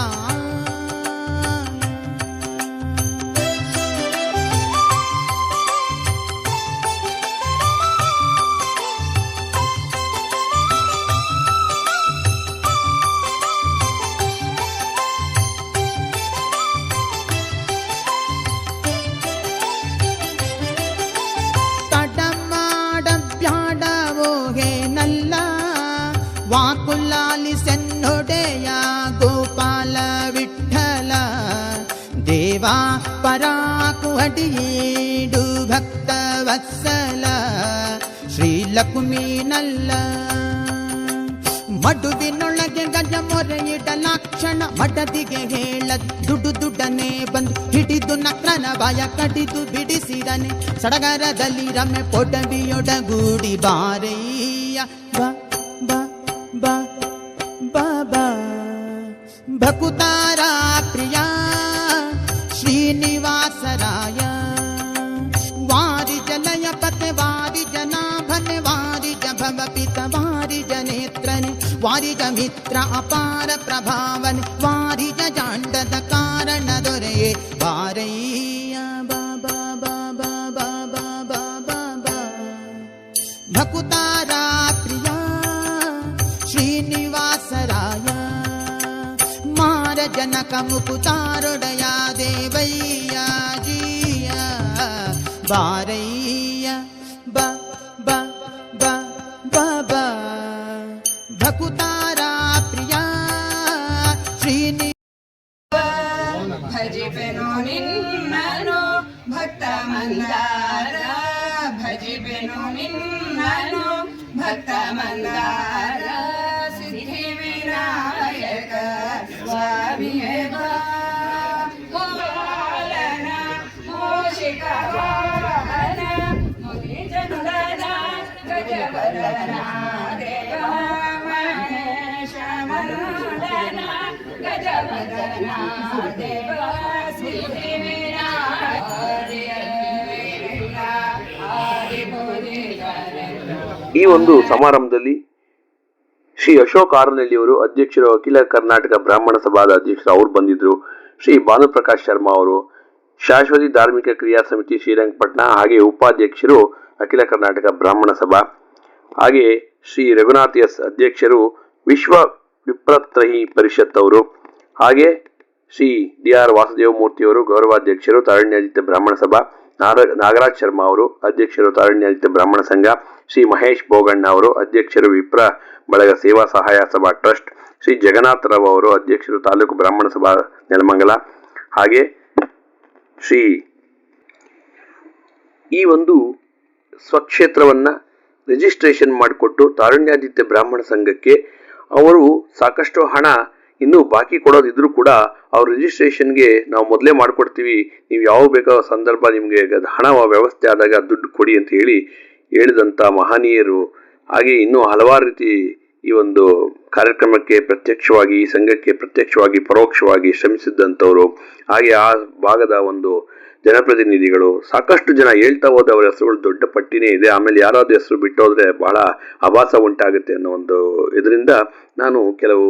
ವಾಕುಲಾಲಿಸೆನ್ನೊಡೆಯ ಗೋಪಾಲ ವಿಠಲ ದೇವಾ ಪರಾಕು ಅಡಿಯೇಡು ಭಕ್ತ ವತ್ಸಲ ಶ್ರೀಲಕ್ಷ್ಮೀನಲ್ಲ ಮಡುವಿನೊಳಗೆ ಗಜ ಮೊರೆಯಿಡಲಾಕ್ಷಣ ಮಡದಿಗೆ ಹೇಳ ದುಡನೆ ಬಂದು ಹಿಡಿದು ನಕ್ರನ ಬಾಯ ಕಡಿದು ಬಿಡಿಸಿದನೆ ಸಡಗರದಲ್ಲಿ ರಮೆ ಪೊಡವಿಯೊಡಗೂಡಿ ಬಾರಯ್ಯ ಬಾ ಬಾ ಬಾ ಬಾ ಬಾ ಭಕುತಾರ ಪ್ರಿಯ ಶ್ರೀನಿವಾಸರಾಯ ವಾರಿ ಜಲಯ ಪತೆ ವಾರಿ ಜನಾಭನೆ ವಾರಿ ಜಭವ ಪಿತ ವಾರಿ ಜನೇತ್ರನೆ ವಾರಿ ಜ ಮಿತ್ರ ಅಪಾರ ಪ್ರಭಾವನೆ ವಾರಿ ಜಾಂಡದ ಕಾರಣ ದೊರೆಯೇ ಬಾರಯ್ಯ ಬಾ ಬಾ ಬಾ ಬಾ ಬಾ ಬಾ ಬಾ ಬಾ ಬಾ ಭಕುತಾರ ಪ್ರಿಯ ಶ್ರೀನಿವಾಸರಾಯ ಮಾರ ಜನಕ ಮುಕುತಾರೊಡೆಯ ದೇವಯ್ಯ ಜಿಯ ಬಾರಯ್ಯ ಬಾ ಬಾ ಬಾ ಬಾ ಬಾ ಭಕುತಾರ ಪ್ರಿಯ ಶ್ರೀನಿ ಭಜಿಪೆನು ನಿನ್ನನು ಭಕ್ತ ಮಂದಾರ ಭಜಿಪೆನು ನಿನ್ನನು ಭಕ್ತ ಮಂದಾರ ಸಿದ್ಧಿ ವಿನಾಯಕ ಸ್ವಾಮಿಯೇ ಗೋಪಾಲನ ಮೂಷಿಕ ವಾಹನ ಮುನಿ ಜನುಡನ ಗಜವದನ ದೇವ ಮಹೇಶ ಮರುಡನ ಗಜವದನ ದೇವ ಸಿದ್ಧಿ ವಿನಾಯಕ ಈ ಒಂದು ಸಮಾರಂಭದಲ್ಲಿ ಶ್ರೀ ಅಶೋಕ್ ಆರನಹಳ್ಳಿಯವರು ಅಧ್ಯಕ್ಷರು, ಅಖಿಲ ಕರ್ನಾಟಕ ಬ್ರಾಹ್ಮಣ ಸಭಾದ ಅಧ್ಯಕ್ಷರು ಅವ್ರು ಬಂದಿದ್ರು. ಶ್ರೀ ಭಾನುಪ್ರಕಾಶ್ ಶರ್ಮಾ ಅವರು, ಶಾಶ್ವತಿ ಧಾರ್ಮಿಕ ಕ್ರಿಯಾ ಸಮಿತಿ ಶ್ರೀರಂಗಪಟ್ಟಣ, ಹಾಗೆ ಉಪಾಧ್ಯಕ್ಷರು ಅಖಿಲ ಕರ್ನಾಟಕ ಬ್ರಾಹ್ಮಣ ಸಭಾ, ಹಾಗೆ ಶ್ರೀ ರಘುನಾಥ್ ಎಸ್ ಅಧ್ಯಕ್ಷರು ವಿಶ್ವ ವಿಪ್ರತ್ರಹಿ ಪರಿಷತ್ ಅವರು, ಹಾಗೆ ಶ್ರೀ ಡಿ.ಆರ್. ವಾಸುದೇವಮೂರ್ತಿಯವರು ಗೌರವಾಧ್ಯಕ್ಷರು ತಾರಣ್ಯಾದಿತ್ಯ ಬ್ರಾಹ್ಮಣ ಸಭಾ, ನಾಗರಾಜ್ ಶರ್ಮಾ ಅವರು ಅಧ್ಯಕ್ಷರು ತಾರಣ್ಯಾದಿತ್ಯ ಬ್ರಾಹ್ಮಣ ಸಂಘ, ಶ್ರೀ ಮಹೇಶ್ ಬೋಗಣ್ಣ ಅವರು ಅಧ್ಯಕ್ಷರು ವಿಪ್ರ ಬಳಗ ಸೇವಾ ಸಹಾಯ ಸಭಾ ಟ್ರಸ್ಟ್, ಶ್ರೀ ಜಗನ್ನಾಥ ರಾವ್ ಅವರು ಅಧ್ಯಕ್ಷರು ತಾಲೂಕು ಬ್ರಾಹ್ಮಣ ಸಭಾ ನೆಲಮಂಗಲ, ಹಾಗೆ ಶ್ರೀ ಈ ಒಂದು ಸ್ವಕ್ಷೇತ್ರವನ್ನ ರಿಜಿಸ್ಟ್ರೇಷನ್ ಮಾಡಿಕೊಟ್ಟು ತಾರಣ್ಯಾದಿತ್ಯ ಬ್ರಾಹ್ಮಣ ಸಂಘಕ್ಕೆ ಅವರು ಸಾಕಷ್ಟು ಹಣ ಇನ್ನೂ ಬಾಕಿ ಕೊಡೋದಿದ್ರು ಕೂಡ ಅವ್ರ ರಿಜಿಸ್ಟ್ರೇಷನ್ಗೆ ನಾವು ಮೊದಲೇ ಮಾಡಿಕೊಡ್ತೀವಿ, ನೀವು ಯಾವ ಬೇಕೋ ಸಂದರ್ಭ ನಿಮಗೆ ಹಣ ವ್ಯವಸ್ಥೆ ಆದಾಗ ದುಡ್ಡು ಕೊಡಿ ಅಂತ ಹೇಳಿದಂಥ ಮಹನೀಯರು, ಹಾಗೆ ಇನ್ನೂ ಹಲವಾರು ರೀತಿ ಈ ಒಂದು ಕಾರ್ಯಕ್ರಮಕ್ಕೆ ಪ್ರತ್ಯಕ್ಷವಾಗಿ, ಈ ಸಂಘಕ್ಕೆ ಪ್ರತ್ಯಕ್ಷವಾಗಿ ಪರೋಕ್ಷವಾಗಿ ಶ್ರಮಿಸಿದ್ದಂಥವ್ರು, ಹಾಗೆ ಆ ಭಾಗದ ಒಂದು ಜನಪ್ರತಿನಿಧಿಗಳು, ಸಾಕಷ್ಟು ಜನ ಹೇಳ್ತಾ ಹೋದ ಅವರ ಹೆಸರುಗಳು ದೊಡ್ಡ ಪಟ್ಟಿನೇ ಇದೆ. ಆಮೇಲೆ ಯಾರಾದ್ರೂ ಹೆಸರು ಬಿಟ್ಟೋದ್ರೆ ಬಹಳ ಆಭಾಸ ಉಂಟಾಗುತ್ತೆ ಅನ್ನೋ ಒಂದು ಇದರಿಂದ ನಾನು ಕೆಲವು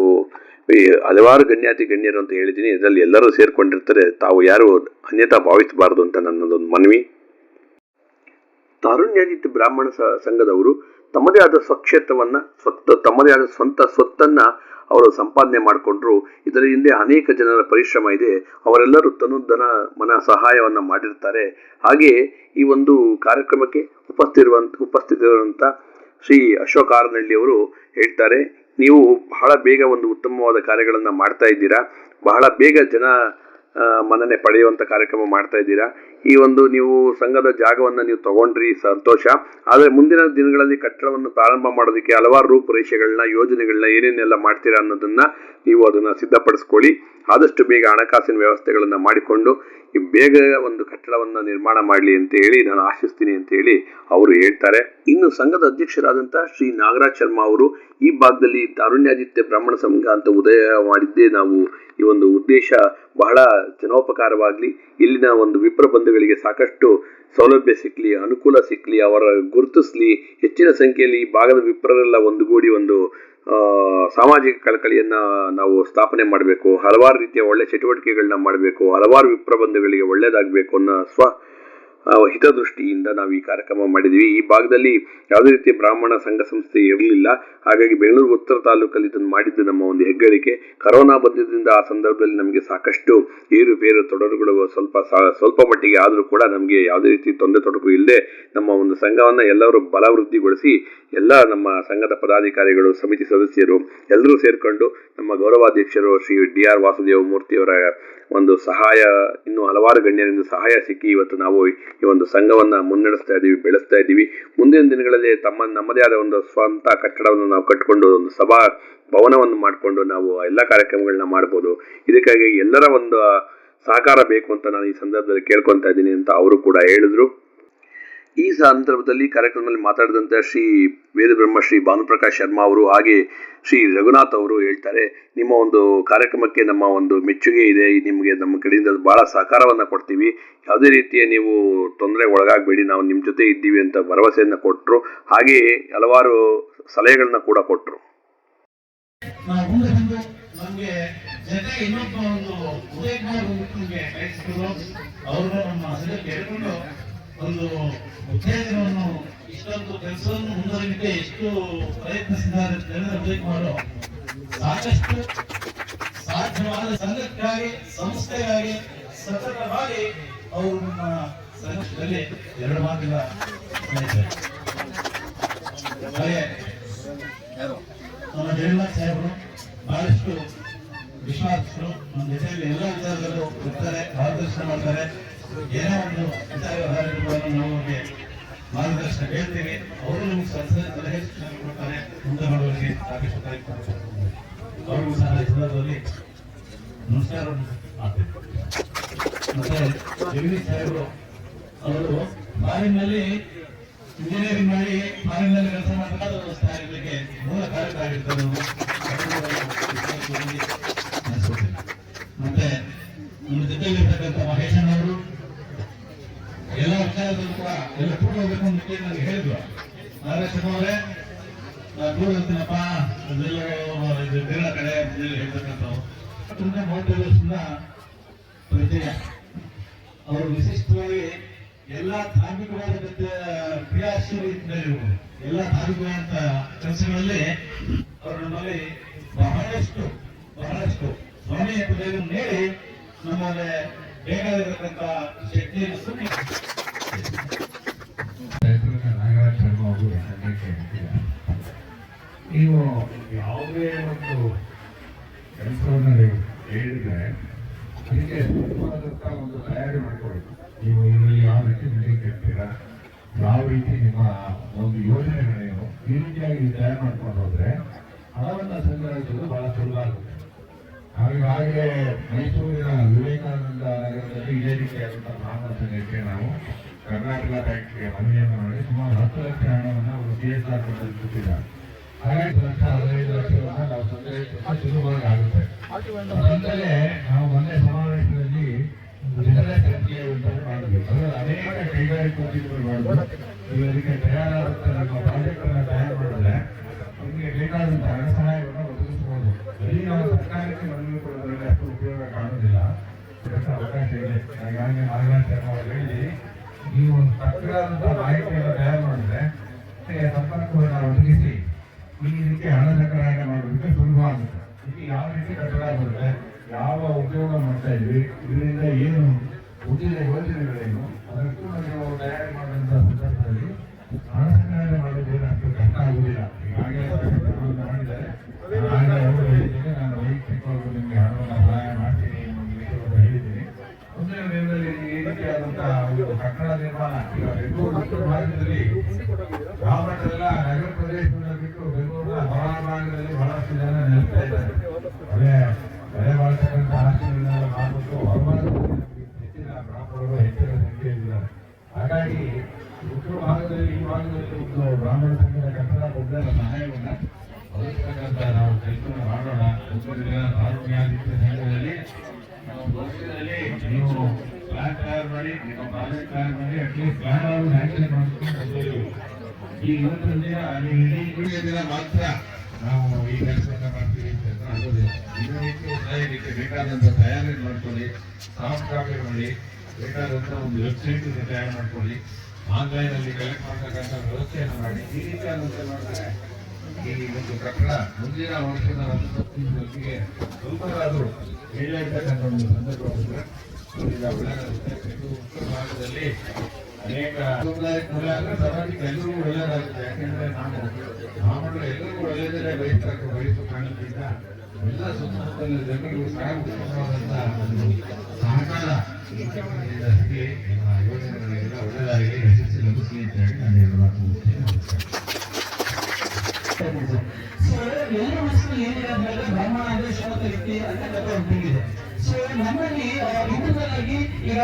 ಹಲವಾರು ಗಣ್ಯರು ಅಂತ ಹೇಳಿದ್ದೀನಿ. ಇದರಲ್ಲಿ ಎಲ್ಲರೂ ಸೇರ್ಕೊಂಡಿರ್ತಾರೆ, ತಾವು ಯಾರು ಅನ್ಯತಾ ಭಾವಿಸಬಾರದು ಅಂತ ನನ್ನದೊಂದು ಮನವಿ. ತಾರುಣ್ಯಾದಿತ್ಯ ಬ್ರಾಹ್ಮಣ ಸಂಘದವರು ತಮ್ಮದೇ ಆದ ಸ್ವಕ್ಷೇತ್ರವನ್ನ ತಮ್ಮದೇ ಆದ ಸ್ವಂತ ಸ್ವತ್ತನ್ನ ಅವರು ಸಂಪಾದನೆ ಮಾಡಿಕೊಂಡ್ರು. ಇದರ ಹಿಂದೆ ಅನೇಕ ಜನರ ಪರಿಶ್ರಮ ಇದೆ. ಅವರೆಲ್ಲರೂ ತನುಧನ ಮನ ಸಹಾಯವನ್ನ ಮಾಡಿರ್ತಾರೆ. ಹಾಗೆ ಈ ಒಂದು ಕಾರ್ಯಕ್ರಮಕ್ಕೆ ಉಪಸ್ಥಿತರಿರುವಂತ ಶ್ರೀ ಅಶೋಕ್ ಆರನಹಳ್ಳಿ ಅವರು ಹೇಳ್ತಾರೆ, ನೀವು ಬಹಳ ಬೇಗ ಒಂದು ಉತ್ತಮವಾದ ಕಾರ್ಯಗಳನ್ನ ಮಾಡ್ತಾ ಇದ್ದೀರಾ, ಬಹಳ ಬೇಗ ಜನ ಮನ್ನಣೆ ಪಡೆಯುವಂತ ಕಾರ್ಯಕ್ರಮ ಮಾಡ್ತಾ ಇದ್ದೀರಾ. ಈ ಒಂದು ನೀವು ಸಂಘದ ಜಾಗವನ್ನು ನೀವು ತಗೊಂಡ್ರಿ, ಸಂತೋಷ. ಆದರೆ ಮುಂದಿನ ದಿನಗಳಲ್ಲಿ ಕಟ್ಟಡವನ್ನು ಪ್ರಾರಂಭ ಮಾಡೋದಕ್ಕೆ ಹಲವಾರು ರೂಪುರೇಷೆಗಳನ್ನ, ಯೋಜನೆಗಳನ್ನ ಏನೇನೆಲ್ಲ ಮಾಡ್ತೀರಾ ಅನ್ನೋದನ್ನ ನೀವು ಅದನ್ನ ಸಿದ್ಧಪಡಿಸ್ಕೊಳ್ಳಿ. ಆದಷ್ಟು ಬೇಗ ಹಣಕಾಸಿನ ವ್ಯವಸ್ಥೆಗಳನ್ನ ಮಾಡಿಕೊಂಡು ಈ ಬೇಗ ಒಂದು ಕಟ್ಟಡವನ್ನ ನಿರ್ಮಾಣ ಮಾಡಲಿ ಅಂತ ಹೇಳಿ ನಾನು ಆಶಿಸ್ತೀನಿ ಅಂತ ಹೇಳಿ ಅವರು ಹೇಳ್ತಾರೆ. ಇನ್ನು ಸಂಘದ ಅಧ್ಯಕ್ಷರಾದಂತಹ ಶ್ರೀ ನಾಗರಾಜ್ ಶರ್ಮಾ ಅವರು ಈ ಭಾಗದಲ್ಲಿ ತಾರುಣ್ಯಾದಿತ್ಯ ಬ್ರಾಹ್ಮಣ ಸಂಘ ಅಂತ ಉದಯ ಮಾಡಿದ್ದೇ ನಾವು ಈ ಒಂದು ಉದ್ದೇಶ ಬಹಳ ಜನೋಪಕಾರವಾಗಲಿ, ಇಲ್ಲಿನ ಒಂದು ವಿಪ್ರ ಬಂಧುಗಳಿಗೆ ಸಾಕಷ್ಟು ಸೌಲಭ್ಯ ಸಿಕ್ಕಲಿ, ಅನುಕೂಲ ಸಿಕ್ಕಲಿ, ಅವರ ಗುರುತಿಸ್ಲಿ, ಹೆಚ್ಚಿನ ಸಂಖ್ಯೆಯಲ್ಲಿ ಈ ಭಾಗದ ವಿಪ್ರರೆಲ್ಲ ಒಂದುಗೂಡಿ ಒಂದು ಸಾಮಾಜಿಕ ಕಳಕಳಿಯನ್ನ ನಾವು ಸ್ಥಾಪನೆ ಮಾಡಬೇಕು, ಹಲವಾರು ರೀತಿಯ ಒಳ್ಳೆ ಚಟುವಟಿಕೆಗಳನ್ನ ಮಾಡಬೇಕು, ಹಲವಾರು ವಿಪ್ರ ಬಂಧುಗಳಿಗೆ ಒಳ್ಳೇದಾಗಬೇಕು ಅನ್ನೋ ಹಿತದೃಷ್ಟಿಯಿಂದ ನಾವು ಈ ಕಾರ್ಯಕ್ರಮ ಮಾಡಿದ್ದೀವಿ. ಈ ಭಾಗದಲ್ಲಿ ಯಾವುದೇ ರೀತಿಯ ಬ್ರಾಹ್ಮಣ ಸಂಘ ಸಂಸ್ಥೆ ಇರಲಿಲ್ಲ, ಹಾಗಾಗಿ ಬೆಂಗಳೂರು ಉತ್ತರ ತಾಲೂಕಲ್ಲಿ ಇದನ್ನು ಮಾಡಿದ್ದು ನಮ್ಮ ಒಂದು ಹೆಗ್ಗಳಿಕೆ. ಕರೋನಾ ಬಂದಿದ್ದರಿಂದ ಆ ಸಂದರ್ಭದಲ್ಲಿ ನಮಗೆ ಸಾಕಷ್ಟು ಏರುಪೇರು ತೊಡರುಗಳು ಸ್ವಲ್ಪ ಮಟ್ಟಿಗೆ ಆದರೂ ಕೂಡ ನಮಗೆ ಯಾವುದೇ ರೀತಿ ತೊಡಕು ಇಲ್ಲದೆ ನಮ್ಮ ಒಂದು ಸಂಘವನ್ನು ಎಲ್ಲರೂ ಬಲವೃದ್ಧಿಗೊಳಿಸಿ ಎಲ್ಲ ನಮ್ಮ ಸಂಘದ ಪದಾಧಿಕಾರಿಗಳು, ಸಮಿತಿ ಸದಸ್ಯರು ಎಲ್ಲರೂ ಸೇರಿಕೊಂಡು ನಮ್ಮ ಗೌರವಾಧ್ಯಕ್ಷರು ಶ್ರೀ DR ವಾಸುದೇವ ಮೂರ್ತಿಯವರ ಒಂದು ಸಹಾಯ, ಇನ್ನು ಹಲವಾರು ಗಣ್ಯರಿಂದ ಸಹಾಯ ಸಿಕ್ಕಿ ಇವತ್ತು ನಾವು ಈ ಒಂದು ಸಂಘವನ್ನ ಮುನ್ನಡೆಸ್ತಾ ಇದ್ದೀವಿ, ಬೆಳೆಸ್ತಾ ಇದ್ದೀವಿ. ಮುಂದಿನ ದಿನಗಳಲ್ಲಿ ನಮ್ಮದೇ ಆದ ಒಂದು ಸ್ವಂತ ಕಟ್ಟಡವನ್ನು ನಾವು ಕಟ್ಟಿಕೊಂಡು ಒಂದು ಸಭಾ ಭವನವನ್ನು ಮಾಡಿಕೊಂಡು ನಾವು ಎಲ್ಲ ಕಾರ್ಯಕ್ರಮಗಳನ್ನ ಮಾಡ್ಬೋದು. ಇದಕ್ಕಾಗಿ ಎಲ್ಲರ ಒಂದು ಸಹಕಾರ ಬೇಕು ಅಂತ ನಾನು ಈ ಸಂದರ್ಭದಲ್ಲಿ ಕೇಳ್ಕೊತಾ ಇದ್ದೀನಿ ಅಂತ ಅವರು ಕೂಡ ಹೇಳಿದ್ರು. ಈ ಸಂದರ್ಭದಲ್ಲಿ ಕಾರ್ಯಕ್ರಮದಲ್ಲಿ ಮಾತಾಡಿದಂಥ ಶ್ರೀ ವೇದಬ್ರಹ್ಮ ಶ್ರೀ ಭಾನುಪ್ರಕಾಶ್ ಶರ್ಮಾ ಅವರು ಹಾಗೆ ಶ್ರೀ ರಘುನಾಥ್ ಅವರು ಹೇಳ್ತಾರೆ, ನಿಮ್ಮ ಒಂದು ಕಾರ್ಯಕ್ರಮಕ್ಕೆ ನಮ್ಮ ಒಂದು ಮೆಚ್ಚುಗೆ ಇದೆ, ನಿಮಗೆ ನಮ್ಮ ಕಡೆಯಿಂದ ಬಹಳ ಸಹಕಾರವನ್ನು ಕೊಡ್ತೀವಿ, ಯಾವುದೇ ರೀತಿಯ ನೀವು ತೊಂದರೆ ಒಳಗಾಗಬೇಡಿ, ನಾವು ನಿಮ್ಮ ಜೊತೆ ಇದ್ದೀವಿ ಅಂತ ಭರವಸೆಯನ್ನು ಕೊಟ್ಟರು. ಹಾಗೆಯೇ ಹಲವಾರು ಸಲಹೆಗಳನ್ನ ಕೂಡ ಕೊಟ್ಟರು. ನಮಗೆ ಜೊತೆ ಇನ್ನೊಬ್ಬ ಒಂದು ಉದಯ ಕುಮಾರ್ ನಮಗೆ ಕಳಿಸಿದ್ರು. ಅವರು ನಮ್ಮ ಸದಕ್ಕೆ ಹೇಳ್ಕೊಂಡು ಒಂದು ಉತ್ತೇಜನವನ್ನು, ಇಷ್ಟೊಂದು ಕೆಲಸವನ್ನು ಮುಂದುವರಿಲಿಕ್ಕೆ ಎಷ್ಟು ಪ್ರಯತ್ನಿಸಿದ್ದಾರೆ ಅಂತ ಹೇಳಿದ್ರೆ ಉದಯ ಕುಮಾರ್ ಸಾಕಷ್ಟು ಸಾಧ್ಯವಾದ ಸಂಘಕ್ಕಾಗಿ, ಸಂಸ್ಥೆಗಾಗಿ ಸತತವಾಗಿ ಅವರು ನಮ್ಮ ಸಂಘದಲ್ಲಿ 2 ಮಾತಿನ ಹಾಗೆ ನಮ್ಮ ಜಗನ್ನಾಥ್ ಸಾಹೇಬರು ಬಹಳಷ್ಟು ವಿಶ್ವಾಸರು, ನಮ್ಮ ಜೊತೆಯಲ್ಲಿ ಎಲ್ಲ ವಿಚಾರದಲ್ಲೂ ಇರ್ತಾರೆ, ಮಾರ್ಗದರ್ಶನ ಮಾಡ್ತಾರೆ. ಏನೋ ಒಂದು ವಿಚಾರಗಳನ್ನು ನಾವು ಅವ್ರಿಗೆ ಮಾರ್ಗದರ್ಶನ ಹೇಳ್ತೀವಿ, ಅವರು ನಮಗೆ ಸಲಹೆ ಕೊಡ್ತಾರೆ, ಮುಂದೆ ಮಾಡೋರಿಗೆ ಸಾಕಷ್ಟು ಪ್ರಯತ್ನ ಅವ್ರಿಗೂ ಸಹ ಈ ಸಂದರ್ಭದಲ್ಲಿ ನಮಸ್ಕಾರ ಮಾಡ್ತೇವೆ. ಮತ್ತೆ ಜಗದೀಶ್ ಸಾಹೇಬರು ಅವರು ಫಾರಿನ್ನಲ್ಲಿ ಇಂಜಿನಿಯರಿಂಗ್ ಮಾಡಿ ಫಾರಿನ್ನಲ್ಲಿ ಕೆಲಸ ಮಾಡಬೇಕಾದ ವ್ಯವಸ್ಥೆ ಆಗಲಿಕ್ಕೆ ಮೂಲ ಕಾರಣರಾಗಿರ್ತಾರೆ. ಮತ್ತೆ ನಮ್ಮ ಜೊತೆಯಲ್ಲಿರ್ತಕ್ಕಂಥ ಮಹೇಶನ್ ಅವರು ಎಲ್ಲ ವಿಚಾರದಲ್ಲೂ ಕೂಡ ಎಲ್ಲ ಕೂಡ ಹೋಗ್ಬೇಕು ಅಂತ ನನಗೆ ಹೇಳಿದ್ರು. ನಾಗೇಶ್ವರ ಅವರೇ, ನಾನು ಕೂಡ ಹೋಗ್ತೀನಪ್ಪ, ಬೇರೆ ಕಡೆ ಹೇಳ್ತಕ್ಕಂಥವ್ರು 30 ವರ್ಷದಿಂದ ಪರಿಚಯ. ಅವರು ವಿಶಿಷ್ಟವಾಗಿ ಎಲ್ಲ ಧಾರ್ಮಿಕವಾದ ಕ್ರಿಯಾಶೀಲಿರ್ಬೋದು, ಎಲ್ಲ ಧಾರ್ಮಿಕವಾದ ಕೆಲಸಗಳಲ್ಲಿ ಅವರು ನಮ್ಮಲ್ಲಿ ಬಹಳಷ್ಟು ಸ್ವಾಮಿಯ ಪದವಿಯನ್ನು ನೀಡಿ ನಮ್ಮಲ್ಲಿ ಬೇಕಾಗಿರತಕ್ಕಂಥ ಶಕ್ತಿಯನ್ನು ಸುಮ್ಮನೆ ನಾಗರಾಜ್ ಶರ್ಮಾ ಅವರು ನೀವು ಯಾವುದೇ ಒಂದು ಕೆಲಸವನ್ನು ನೀವು ಹೇಳಿದ್ರೆ ಅದಕ್ಕೆ ಸೂಕ್ತವಾದಂಥ ಒಂದು ತಯಾರಿ ಮಾಡಿಕೊಡ್ಬೇಕು. ನೀವು ಇದರಲ್ಲಿ ಯಾವ ರೀತಿ ಬಿಲ್ಡಿಂಗ್ ಕಟ್ತೀರಾ, ಯಾವ ರೀತಿ ನಿಮ್ಮ ಒಂದು ಯೋಜನೆಗಳೇನು, ಈ ರೀತಿಯಾಗಿ ತಯಾರು ಮಾಡ್ಕೊಂಡು ಹೋದ್ರೆ ಹಣವನ್ನು ಸಂಗ್ರಹಿಸೋದು ಬಹಳ ಸುಲಭ ಆಗುತ್ತೆ. ಹಾಗೆ ಮೈಸೂರಿನ ವಿವೇಕಾನಂದ ನಗರದಲ್ಲಿ ಇದೇ ರೀತಿಯಾದಂಥ ಬ್ರಾಹ್ಮಣ ಸಂಘಕ್ಕೆ ನಾವು ಕರ್ನಾಟಕ ಬ್ಯಾಂಕ್ಗೆ ಮನವಿಯನ್ನು ಮಾಡಿ ಸುಮಾರು 10 ಲಕ್ಷ ಹಣವನ್ನು ಅವರು CSR ಫಂಡಲ್ಲಿ ಕೊಟ್ಟಿದ್ದಾರೆ. ಹಾಗಾಗಿ 15 ಲಕ್ಷವನ್ನು ನಾವು ಸಂಗ್ರಹಿಸೋದು ಸುಲಭವಾಗಿ ಆಗುತ್ತೆ. ಅದರಿಂದಲೇ ನಾವು ಮೊನ್ನೆ ಸಮಾವೇಶದಲ್ಲಿ ವಿತರಣೆ ಸಂಖ್ಯೆಯನ್ನು ಮಾಡಿದ್ವಿ. ಅದರಲ್ಲಿ ಅನೇಕ ಕೈಗಾರಿಕೋದ್ಯಮಿಗಳು ಮಾಡಿದ್ರು. ಇವರಿಗೆ ತಯಾರಾದಂಥ ನಮ್ಮ ಪ್ರಾಜೆಕ್ಟ್ ಅನ್ನು ತಯಾರು ಮಾಡಿದ್ರೆ ನಮಗೆ ಬೇಕಾದಂಥ ಹಣ ಸಹಾಯವನ್ನು ಒದಗಿಸಬಹುದು. ಬರೀ ನಾವು ಸರ್ಕಾರಕ್ಕೆ ಮನವಿ ಕೊಡೋದ್ರಲ್ಲಿ ಅಷ್ಟು ಉಪಯೋಗ ಕಾಣುವುದಿಲ್ಲ, ಅವಕಾಶ ಇದೆ. ಹಾಗಾಗಿ ನಾಗರಾಜ್ ಶರ್ಮಾ ಅವರು ಹೇಳಿ, ನೀವು ಒಂದು ತಕ್ಕದಾದಂಥ ಮಾಹಿತಿಯನ್ನು ತಯಾರು ಮಾಡಿದ್ರೆ ಸಂಪರ್ಕವನ್ನು ಒದಗಿಸಿ ಈ ರೀತಿ ಹಣ ಸಂಗ್ರಹಣೆ ಮಾಡೋದಕ್ಕೆ ಸುಲಭ ಆಗುತ್ತೆ. ಇಲ್ಲಿ ಯಾವ ರೀತಿ ಕಟ್ಟಡ ಬರುತ್ತೆ, ಯಾವ ಉಪಯೋಗ ಮಾಡ್ತಾ ಇದ್ವಿ, ಇದರಿಂದ ಏನು ಉಚಿತ ಯೋಜನೆಗಳೇನು, ಅದಕ್ಕೂ ನಾವು ತಯಾರಿ ಮಾಡುವಂಥ ಸಂದರ್ಭದಲ್ಲಿ ಹಣ ಸಂಗ್ರಹಣೆ ಮಾಡೋದೇನು ಅಷ್ಟು ಕಷ್ಟ ಆಗುವುದಿಲ್ಲ. ಈಗಾಗಲೇ ಮಾಡಿದ್ದಾರೆ. ಅವರು ಹೇಳಿದ್ದೇನೆ, ನಾನು ವೈಯಕ್ತಿಕವಾಗಿ ನಿಮಗೆ ಹಣವನ್ನು ಸಹಾಯ ಮಾಡ್ತೀನಿ ಅಂತ ಹೇಳಿದ್ದೀನಿ. ಮುಂದಿನ ದಿನದಲ್ಲಿ ಈ ರೀತಿಯಾದಂತಹ ಸಂಘದಲ್ಲಿ ವರ್ಷದಲ್ಲಿ ನೀವು ಪ್ಲಾನ್ ತಯಾರು ಮಾಡಿ, ನಿಮ್ಮ ಪ್ರಾಜೆಕ್ಟ್ ತಯಾರು ಮಾಡಿ, ಅಟ್ಲೀಸ್ಟ್ ಪ್ಲಾನ್ ಅವರು ಹ್ಯಾಂಡಲ್ ಮಾಡ್ಕೊಂಡು ಈ ಇವತ್ತಿನ ದಿನ ನೀವು ಇಡೀ ದಿನ ಮಾತ್ರ ನಾವು ಈ ಕೆಲಸವನ್ನು ಮಾಡ್ತೀವಿ ಅಂತ ಆಗೋದಿಲ್ಲ. ಇದಕ್ಕೆ ಬೇಕಾದಂಥ ತಯಾರಿ ಮಾಡ್ಕೊಳ್ಳಿ, ಸಾಫ್ಟ್ ಕಾಪಿ ಮಾಡಿ, ಬೇಕಾದಂಥ ಒಂದು ವೆಬ್ಸೈಟ್ ತಯಾರು ಮಾಡ್ಕೊಳ್ಳಿ, ಆನ್ಲೈನ್ ಅಲ್ಲಿ ಕಲೆಕ್ಟ್ ಮಾಡ್ತಕ್ಕಂಥ ವ್ಯವಸ್ಥೆಯನ್ನು ಮಾಡಿ. ಈ ರೀತಿಯಾದಂತೆ ಮಾಡಿದ್ರೆ ಈ ಒಂದು ಕಟ್ಟಡ ಮುಂದಿನ ವರ್ಷದ ಬಗ್ಗೆ ಸ್ವಲ್ಪವಾದರೂ ಹೇಳತಕ್ಕಂಥ ಒಂದು ಸಂದರ್ಭ ಒಳ್ಳೆಯದಾಗುತ್ತೆ. ಇದು ಉತ್ತರ ಭಾರತದಲ್ಲಿ ಅನೇಕ ಸಮಾಜಕ್ಕೆ ಎಲ್ಲರಿಗೂ ಒಳ್ಳೆಯದಾಗುತ್ತೆ. ಯಾಕೆಂದ್ರೆ ನಾವು ಎಲ್ಲರಿಗೂ ಒಳ್ಳೆಯದೇ ಬಯಸು ಕಾಣೋದ್ರಿಂದ ಎಲ್ಲ ಸುತ್ತಮುತ್ತಲ ಜನರಿಗೂ ಸಹ ಉತ್ತಮವಾದಂತಹ ಒಂದು ಸಹಕಾರ ಸಿಗಲಿ, ಯೋಜನೆಗಳಿಗೆಲ್ಲ ಒಳ್ಳೆಯದಾಗಲಿ, ಯಶಸ್ಸು ಲಭಿಸಲಿ ಅಂತ ಹೇಳಿ ನಾನು ಎಲ್ಲ ವಸ್ತು ಏನಿದೆ ಅಂದ್ರೆ ಬ್ರಹ್ಮಣ ಅಂದ್ರೆ ಶ್ರೋತ ವ್ಯಕ್ತಿ ಅಂತಕ್ಕಂಥ ಒಂದು ಹಿಂಗಿದೆ. ಸೊ ನಮ್ಮಲ್ಲಿ ಹಿಂದೂಗಳಾಗಿ ಈಗ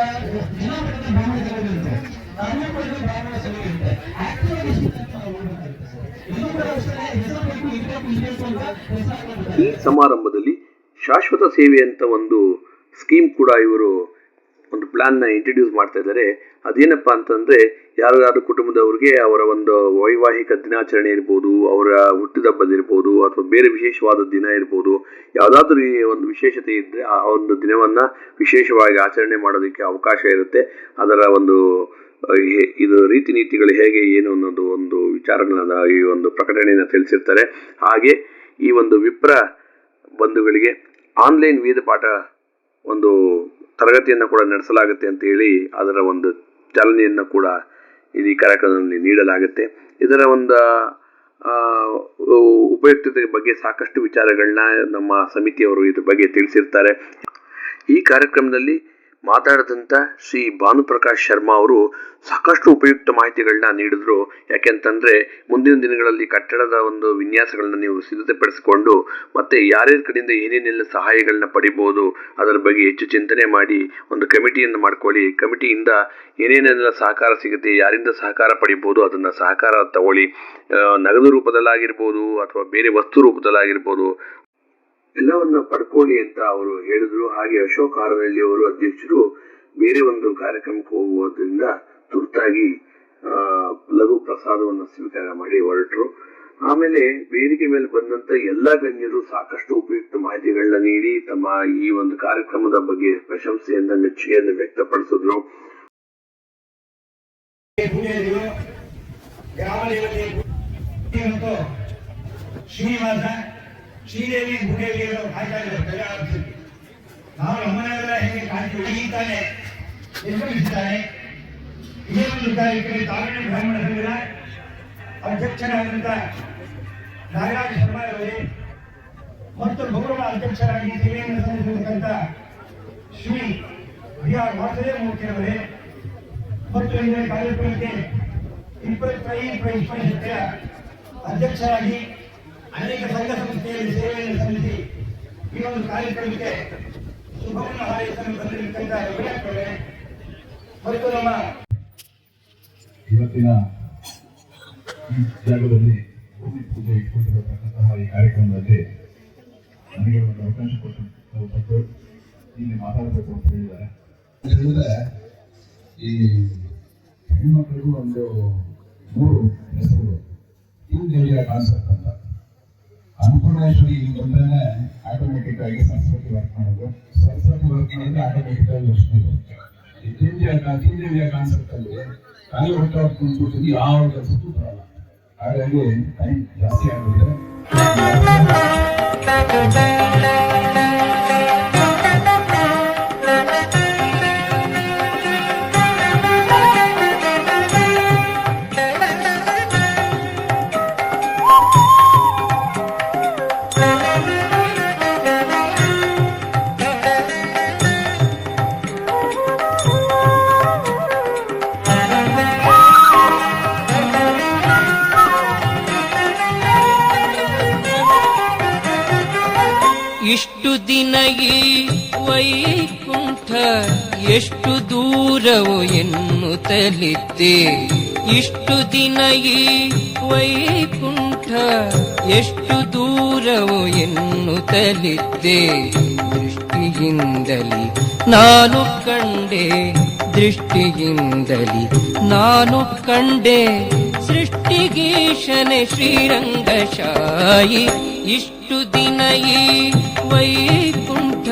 ಜಿಲ್ಲಾಮಟ್ಟದ ಬ್ರಾಹ್ಮಣ ಸಭೆಗಳಿರುತ್ತೆ, ತಾಲೂಕುಗಳಲ್ಲಿ ಬ್ರಾಹ್ಮಣ ಸಭೆಗಳಿರುತ್ತೆ. ಆಕ್ಟಿವ್ ಇದು ಕೂಡ ಅಷ್ಟೇ ಹೆಸರು ಬೇಕು ಅಂತ ಈ ಸಮಾರಂಭದಲ್ಲಿ ಶಾಶ್ವತ ಸೇವೆ ಅಂತ ಒಂದು ಸ್ಕೀಮ್ ಕೂಡ ಇವರು ಒಂದು ಪ್ಲಾನ್ನ ಇಂಟ್ರಡ್ಯೂಸ್ ಮಾಡ್ತಾ ಇದ್ದಾರೆ. ಅದೇನಪ್ಪ ಅಂತಂದರೆ ಯಾರಾದ್ರೂ ಕುಟುಂಬದವ್ರಿಗೆ ಅವರ ಒಂದು ವೈವಾಹಿಕ ದಿನಾಚರಣೆ ಇರ್ಬೋದು, ಅವರ ಹುಟ್ಟಿದಬ್ಬದಿರ್ಬೋದು, ಅಥವಾ ಬೇರೆ ವಿಶೇಷವಾದ ದಿನ ಇರ್ಬೋದು, ಯಾವುದಾದ್ರೂ ಒಂದು ವಿಶೇಷತೆ ಇದ್ದರೆ ಆ ಒಂದು ದಿನವನ್ನು ವಿಶೇಷವಾಗಿ ಆಚರಣೆ ಮಾಡೋದಕ್ಕೆ ಅವಕಾಶ ಇರುತ್ತೆ. ಅದರ ಒಂದು ಇದು ರೀತಿ ನೀತಿಗಳು ಹೇಗೆ ಏನು ಅನ್ನೋದು ಒಂದು ವಿಚಾರಗಳನ್ನ ಈ ಒಂದು ಪ್ರಕಟಣೆಯನ್ನು ತಿಳಿಸಿರ್ತಾರೆ. ಹಾಗೆ ಈ ಒಂದು ವಿಪ್ರ ಬಂಧುಗಳಿಗೆ ಆನ್ಲೈನ್ ವೇದ ಪಾಠ ಒಂದು ತರಗತಿಯನ್ನು ಕೂಡ ನಡೆಸಲಾಗುತ್ತೆ ಅಂತ ಹೇಳಿ ಅದರ ಒಂದು ಚಾಲನೆಯನ್ನು ಕೂಡ ಈ ಕಾರ್ಯಕ್ರಮದಲ್ಲಿ ನೀಡಲಾಗುತ್ತೆ. ಇದರ ಒಂದು ಉಪಯುಕ್ತತೆ ಬಗ್ಗೆ ಸಾಕಷ್ಟು ವಿಚಾರಗಳನ್ನ ನಮ್ಮ ಸಮಿತಿಯವರು ಇದ್ರ ಬಗ್ಗೆ ತಿಳಿಸಿರ್ತಾರೆ. ಈ ಕಾರ್ಯಕ್ರಮದಲ್ಲಿ ಮಾತಾಡಿದಂಥ ಶ್ರೀ ಭಾನುಪ್ರಕಾಶ್ ಶರ್ಮಾ ಅವರು ಸಾಕಷ್ಟು ಉಪಯುಕ್ತ ಮಾಹಿತಿಗಳನ್ನ ನೀಡಿದ್ರು. ಯಾಕೆಂತಂದರೆ ಮುಂದಿನ ದಿನಗಳಲ್ಲಿ ಕಟ್ಟಡದ ಒಂದು ವಿನ್ಯಾಸಗಳನ್ನ ನೀವು ಸಿದ್ಧತೆಪಡಿಸಿಕೊಂಡು ಮತ್ತು ಯಾರ್ಯಾರ ಕಡೆಯಿಂದ ಏನೇನೆಲ್ಲ ಸಹಾಯಗಳನ್ನ ಪಡಿಬೋದು ಅದರ ಬಗ್ಗೆ ಹೆಚ್ಚು ಚಿಂತನೆ ಮಾಡಿ ಒಂದು ಕಮಿಟಿಯನ್ನು ಮಾಡ್ಕೊಳ್ಳಿ. ಕಮಿಟಿಯಿಂದ ಏನೇನೆಲ್ಲ ಸಹಕಾರ ಸಿಗುತ್ತೆ, ಯಾರಿಂದ ಸಹಕಾರ ಪಡಿಬೋದು ಅದನ್ನು ಸಹಕಾರ ತಗೊಳ್ಳಿ. ನಗದು ರೂಪದಲ್ಲಾಗಿರ್ಬೋದು ಅಥವಾ ಬೇರೆ ವಸ್ತು ರೂಪದಲ್ಲಾಗಿರ್ಬೋದು, ಎಲ್ಲವನ್ನ ಪಡ್ಕೊಳ್ಳಿ ಅಂತ ಅವರು ಹೇಳಿದ್ರು. ಹಾಗೆ ಅಶೋಕ್ ಹಾರನಹಳ್ಳಿ ಅವರು ಅಧ್ಯಕ್ಷರು ಬೇರೆ ಒಂದು ಕಾರ್ಯಕ್ರಮಕ್ಕೆ ಹೋಗುವುದರಿಂದ ತುರ್ತಾಗಿ ಲಘು ಪ್ರಸಾದವನ್ನು ಸ್ವೀಕಾರ ಮಾಡಿ ಹೊರಟರು. ಆಮೇಲೆ ವೇದಿಕೆ ಮೇಲೆ ಬಂದಂತ ಎಲ್ಲಾ ಗಣ್ಯರು ಸಾಕಷ್ಟು ಉಪಯುಕ್ತ ಮಾಹಿತಿಗಳನ್ನ ನೀಡಿ ತಮ್ಮ ಈ ಒಂದು ಕಾರ್ಯಕ್ರಮದ ಬಗ್ಗೆ ಪ್ರಶಂಸೆಯನ್ನ ಮೆಚ್ಚುಗೆಯನ್ನು ವ್ಯಕ್ತಪಡಿಸಿದ್ರು. ಶ್ರೀನಿವಾಸ ಶ್ರೀದೇವಿ ಭೂದೇವಿಯರು ಕಾಯ್ತಾ ಇದ್ದಾರೆ. ನಾವು ನಮ್ಮನೆಲ್ಲ ಹೇಗೆ ಕಾಯ್ತು ಒಳಗಿದ್ದಾನೆ ನಿರ್ಗಮಿಸಿದ್ದಾನೆ. ಇದೇ ಒಂದು ಕಾರ್ಯಕ್ರಮ ತಾಲೂಕಿನ ಬ್ರಾಹ್ಮಣ ಸಂಘದ ಅಧ್ಯಕ್ಷರಾದಂಥ ನಾಗರಾಜ ಶರ್ಮಾ ಅವರೇ ಮತ್ತು ಗೌರವ ಅಧ್ಯಕ್ಷರಾಗಿ ಸೇವೆಯನ್ನು ಸಲ್ಲಿಸಿರ್ತಕ್ಕಂಥ ಶ್ರೀ ಬಿ ಆರ್ ವಾಸುದೇವ ಮೂರ್ತಿಯವರೇ ಮತ್ತು ಇಂದಿನ ಕಾರ್ಯಕ್ರಮಕ್ಕೆ ಪರಿಷತ್ತೆಯ ಅಧ್ಯಕ್ಷರಾಗಿ ಅನೇಕ ಸಂಘ ಸಂಸ್ಥೆಯಲ್ಲಿ ಸೇವೆಯನ್ನು ಸಲ್ಲಿಸಿ ಈ ಒಂದು ಕಾರ್ಯಕ್ರಮಕ್ಕೆ ಶುಭವನ್ನು ಹಾರೈಸಲು ಬಂದಿರತಕ್ಕಂಥ ರಘುನಾಥ್ ಮತ್ತು ನಮ್ಮ ಇವತ್ತಿನ ಈ ಜಾಗದಲ್ಲಿ ಪೂಜೆ ಇಟ್ಕೊಂಡಿರತಕ್ಕಂತಹ ಈ ಕಾರ್ಯಕ್ರಮದಲ್ಲಿ ನನಗೆ ಒಂದು ಅವಕಾಶ ಕೊಟ್ಟು ಇಲ್ಲಿ ಮಾತಾಡಬೇಕು ಅಂತ ಹೇಳಿದ್ದಾರೆ. ಹೇಳಿದ್ರೆ ಈ ಹೆಣ್ಮಕ್ಳಿಗೂ ಒಂದು 3 ಹೆಸರುಗಳು ದೇವಿಯ ಕಾನ್ಸೆಪ್ಟ್ ಅಂತ. ಅನ್ನಪೂರ್ಣೇಶ್ವರಿ ಇಲ್ಲಿ ಬಂದ್ರೆ ಆಟೋಮೆಟಿಕ್ ಆಗಿ ಸರಸ್ವತಿ ವರ್ಕ್ ಮಾಡೋದು, ಸರಸ್ವತಿ ವರ್ಕ್ ಮಾಡಿದ್ರೆ ಆಟೋಮೆಟಿಕ್ ಆಗಿ ಲಕ್ಷ್ಮಿ ಬರುತ್ತೆ. ಈ ದೇವಿಯ ಕಾನ್ಸೆಪ್ಟ್ ಅಲ್ಲಿ ಖಾಲಿ ಹೊಟ್ಟೆ ಕುಂತ್ಬಿಟ್ಟು ಯಾವ ಕೆಲಸಕ್ಕೂ ಬರಲ್ಲ. ಹಾಗಾಗಿ ಟೈಮ್ ಜಾಸ್ತಿ ಆಗುತ್ತೆ. ಇಷ್ಟು ದಿನ ಈ ವೈಕುಂಠ ಎಷ್ಟು ದೂರವೋ ಎನ್ನುತ್ತಲಿದ್ದೆ. ಇಷ್ಟು ದಿನ ಈ ವೈಕುಂಠ ಎಷ್ಟು ದೂರವು ಎನ್ನುತ್ತಲಿದ್ದೆ ದೃಷ್ಟಿಯಿಂದಲಿ ನಾನು ಕಂಡೆ ದೃಷ್ಟಿಯಿಂದಲಿ ನಾನು ಕಂಡೆ ಸೃಷ್ಟಿಗೀಶನೆ ಶ್ರೀರಂಗಶಾಯಿ ಇಷ್ಟು ದಿನ ಈ ವೈಕುಂಠ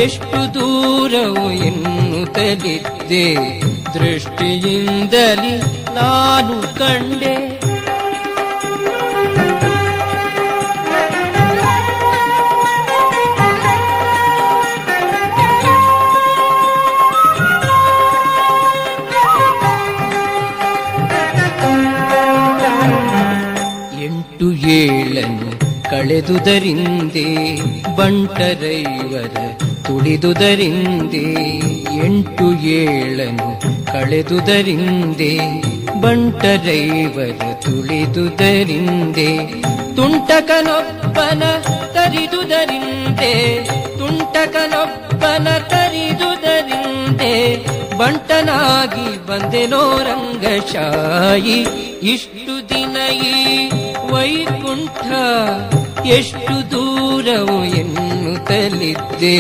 ಎಷ್ಟು ದೂರವು ಎನ್ನುತ್ತಲಿದ್ದೆ ದೃಷ್ಟಿಯಿಂದಲಿ ನಾನು ಕಂಡೆ ಎಂಟು ಏಳನ್ನು ಕಳೆದುದರಿಂದೆ ಬಂಟರೈವರ ತುಳಿದುದರಿಂದೆ ಎಂಟು ಏಳನ್ನು ಕಳೆದುದರಿಂದೆ ಬಂಟರೈವರ ತುಳಿದುದರಿಂದೆ ತುಂಟಕನೊಬ್ಬನ ತರಿದುದರಿಂದೆ ತುಂಟಕನೊಬ್ಬನ ತರಿದುದರಿಂದೆ ಬಂಟನಾಗಿ ಬಂದೆನೋ ರಂಗಶಾಯಿ ಇಷ್ಟು ದಿನ ಈ ವೈಕುಂಠ ಎಷ್ಟು ದೂರವು ಎನ್ನುತ್ತಲಿದ್ದೆ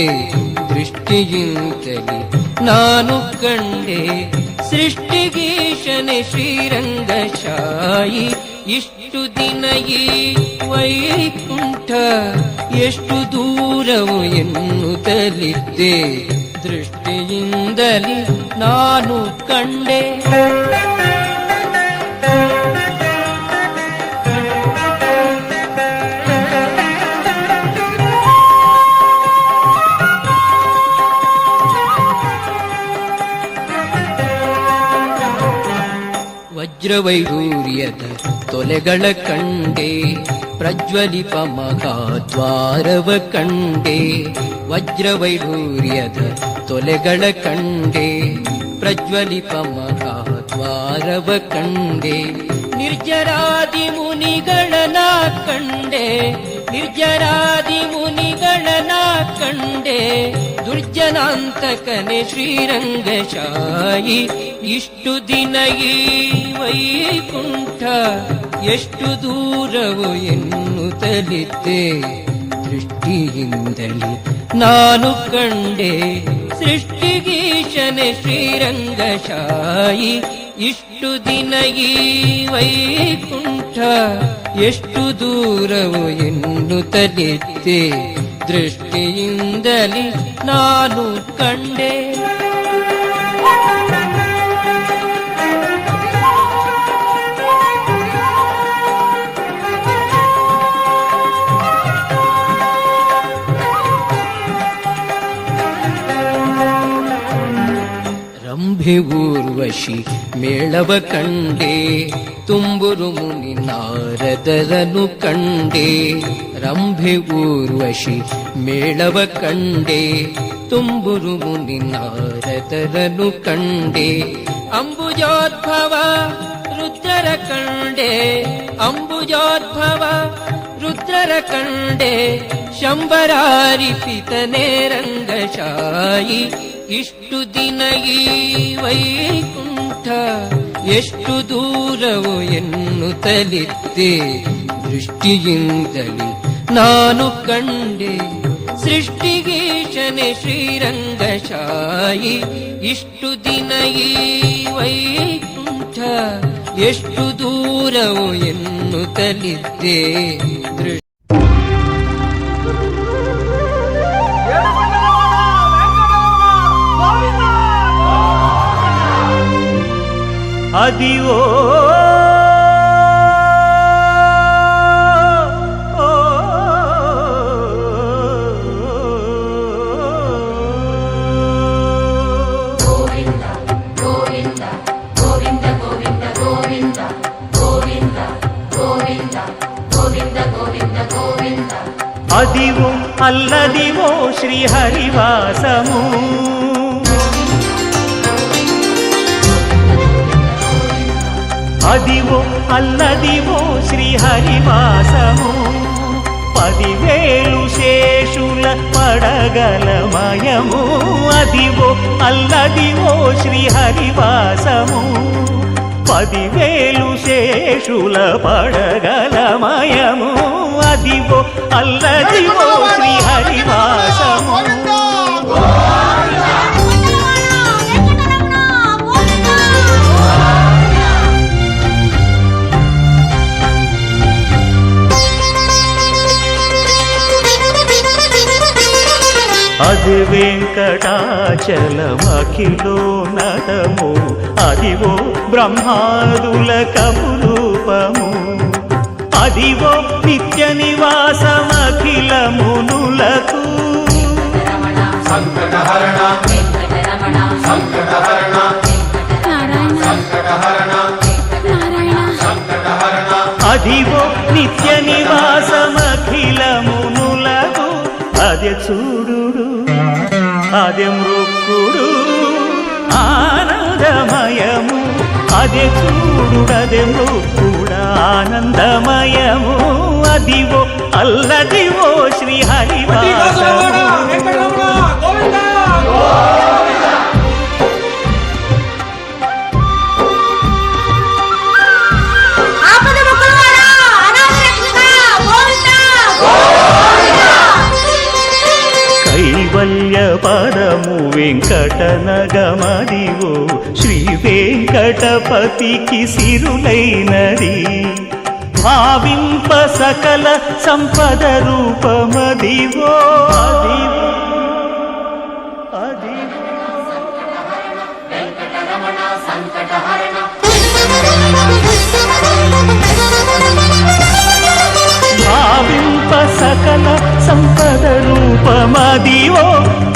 ದೃಷ್ಟಿಯಿಂದಲಿ ನಾನು ಕಂಡೆ ಸೃಷ್ಟಿಗೀಶನೆ ಶ್ರೀರಂಗಶಾಯಿ ಇಷ್ಟು ದಿನ ಈ ವೈಕುಂಠ ಎಷ್ಟು ದೂರವು ಎನ್ನುತ್ತಲಿದ್ದೆ ದೃಷ್ಟಿಯಿಂದಲಿ ನಾನು ಕಂಡೆ ವಜ್ರವೈಡೂರ್ಯದ ತೊಲೆಗಳ ಕಂಡೆ ಪ್ರಜ್ವಲಿಪ ಮಹಾದ್ವಾರವ ಕಂಡೆ ವಜ್ರವೈಡೂರ್ಯದ ತೊಲೆಗಳ ಕಂಡೆ ಪ್ರಜ್ವಲಿಪ ಮಹಾದ್ವಾರವ ಕಂಡೆ ನಿರ್ಜರಾದಿ ಮುನಿಗಳನ ಕಂಡೆ ನಿರ್ಜರಾದಿ ಮುನಿಗಳನ ಕಂಡೆ ದುರ್ಜನಾಂತಕನೆ ಶ್ರೀರಂಗಶಾಯಿ ಇಷ್ಟು ದಿನ ಈ ವೈಕುಂಠ ಎಷ್ಟು ದೂರವು ಎನ್ನುತ್ತಲಿದ್ದೆ ದೃಷ್ಟಿಯಿಂದಲಿ ನಾನು ಕಂಡೆ ಸೃಷ್ಟಿಗೀಶನೆ ಶ್ರೀರಂಗಶಾಯಿ ಇಷ್ಟು ದಿನ ಈ ವೈಕುಂಠ ಎಷ್ಟು ದೂರವು ಎನ್ನುತ್ತಲಿದ್ದೆ ದೃಷ್ಟಿಯಿಂದಲಿ ನಾನು ಕಂಡೆ ರಂಭೆ ಊರ್ವಶಿ ಮೇಳವ ಕಂಡೆ ತುಂಬುರು ಮುನಿ ನಾರದರನು ಕಂಡೆ ರಂಭೆ ಊರ್ವಶಿ ಮೇಳವ ಕಂಡೆ ತುಂಬುರು ಮುನಿ ನಾರದರನು ಕಂಡೆ ಅಂಬುಜೋದ್ಭವ ರುದ್ರರ ಕಂಡೆ ಅಂಬುಜೋದ್ಭವ ರುದ್ರರ ಕಂಡೆ ಶಂಬರಾರಿಪಿತನೇ ರಂಗಶಾಯಿ ಇಷ್ಟು ದಿನ ಈ ವೈಕುಂಠ ಎಷ್ಟು ದೂರವು ಎನ್ನುತ್ತಲಿದ್ದೆ ದೃಷ್ಟಿಯಿಂದಲಿ ನಾನು ಕಂಡೆ ಸೃಷ್ಟಿಗೀಶನೆ ಶ್ರೀರಂಗಶಾಯಿ ಇಷ್ಟು ದಿನ ಈ ವೈಕುಂಠ ಎಷ್ಟು ದೂರವು ಎನ್ನುತ್ತಲಿದ್ದೆ ಅದಿವೋ ಅದಿವೋ ಅಲ್ಲದಿವೋ ಶ್ರೀಹರಿವಾಸಮು అదివో అల్లదివో శ్రీహరివాసము పదివేలు శేషుల పడగలమయము అదివో అల్లదివో శ్రీహరివాసము 10,000 శేషుల పడగలమయము అదివో అల్లదివో శ్రీహరివాసము అది వెంకటాచలమఖిలో నటము అదివో బ్రహ్మాదుల కపురూపము అదివో నిత్య నివాసమఖిల మునులకు సంకటహరణ సంకటహరణ సంకటహరణ సంకటహరణ అదివో నిత్య నివాసమఖిల మునులకు అదే చూడుడు అదే మృక్కుడు ఆనందమయము అదే చూడుడదే మృక్కుడ ఆనందమయము అదివో అల్లదివో శ్రీహరివాసము కైవల్య పరము వెంకటనగమదివో శ్రీ వెంకటపతికి సిరులైనది భావింప సకల సంపద రూపమదివో అదివో అదివో భావింప సకల సంపద రూపమదివో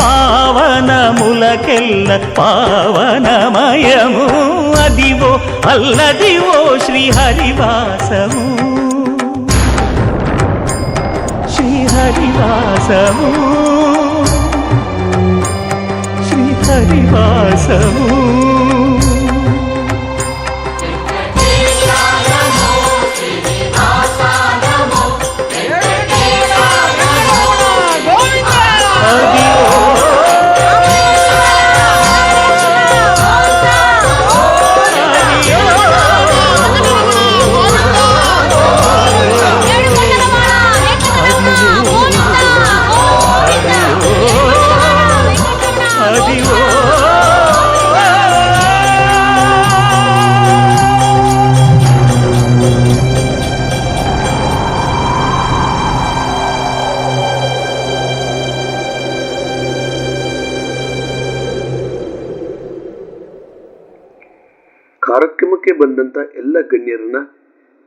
పావనములకెల్ల పావనమయము అదివో అల్లదివో శ్రీహరివాసము శ్రీహరివాసము శ్రీహరివాసము ಕಾರ್ಯಕ್ರಮಕ್ಕೆ ಬಂದಂತ ಎಲ್ಲ ಗಣ್ಯರನ್ನ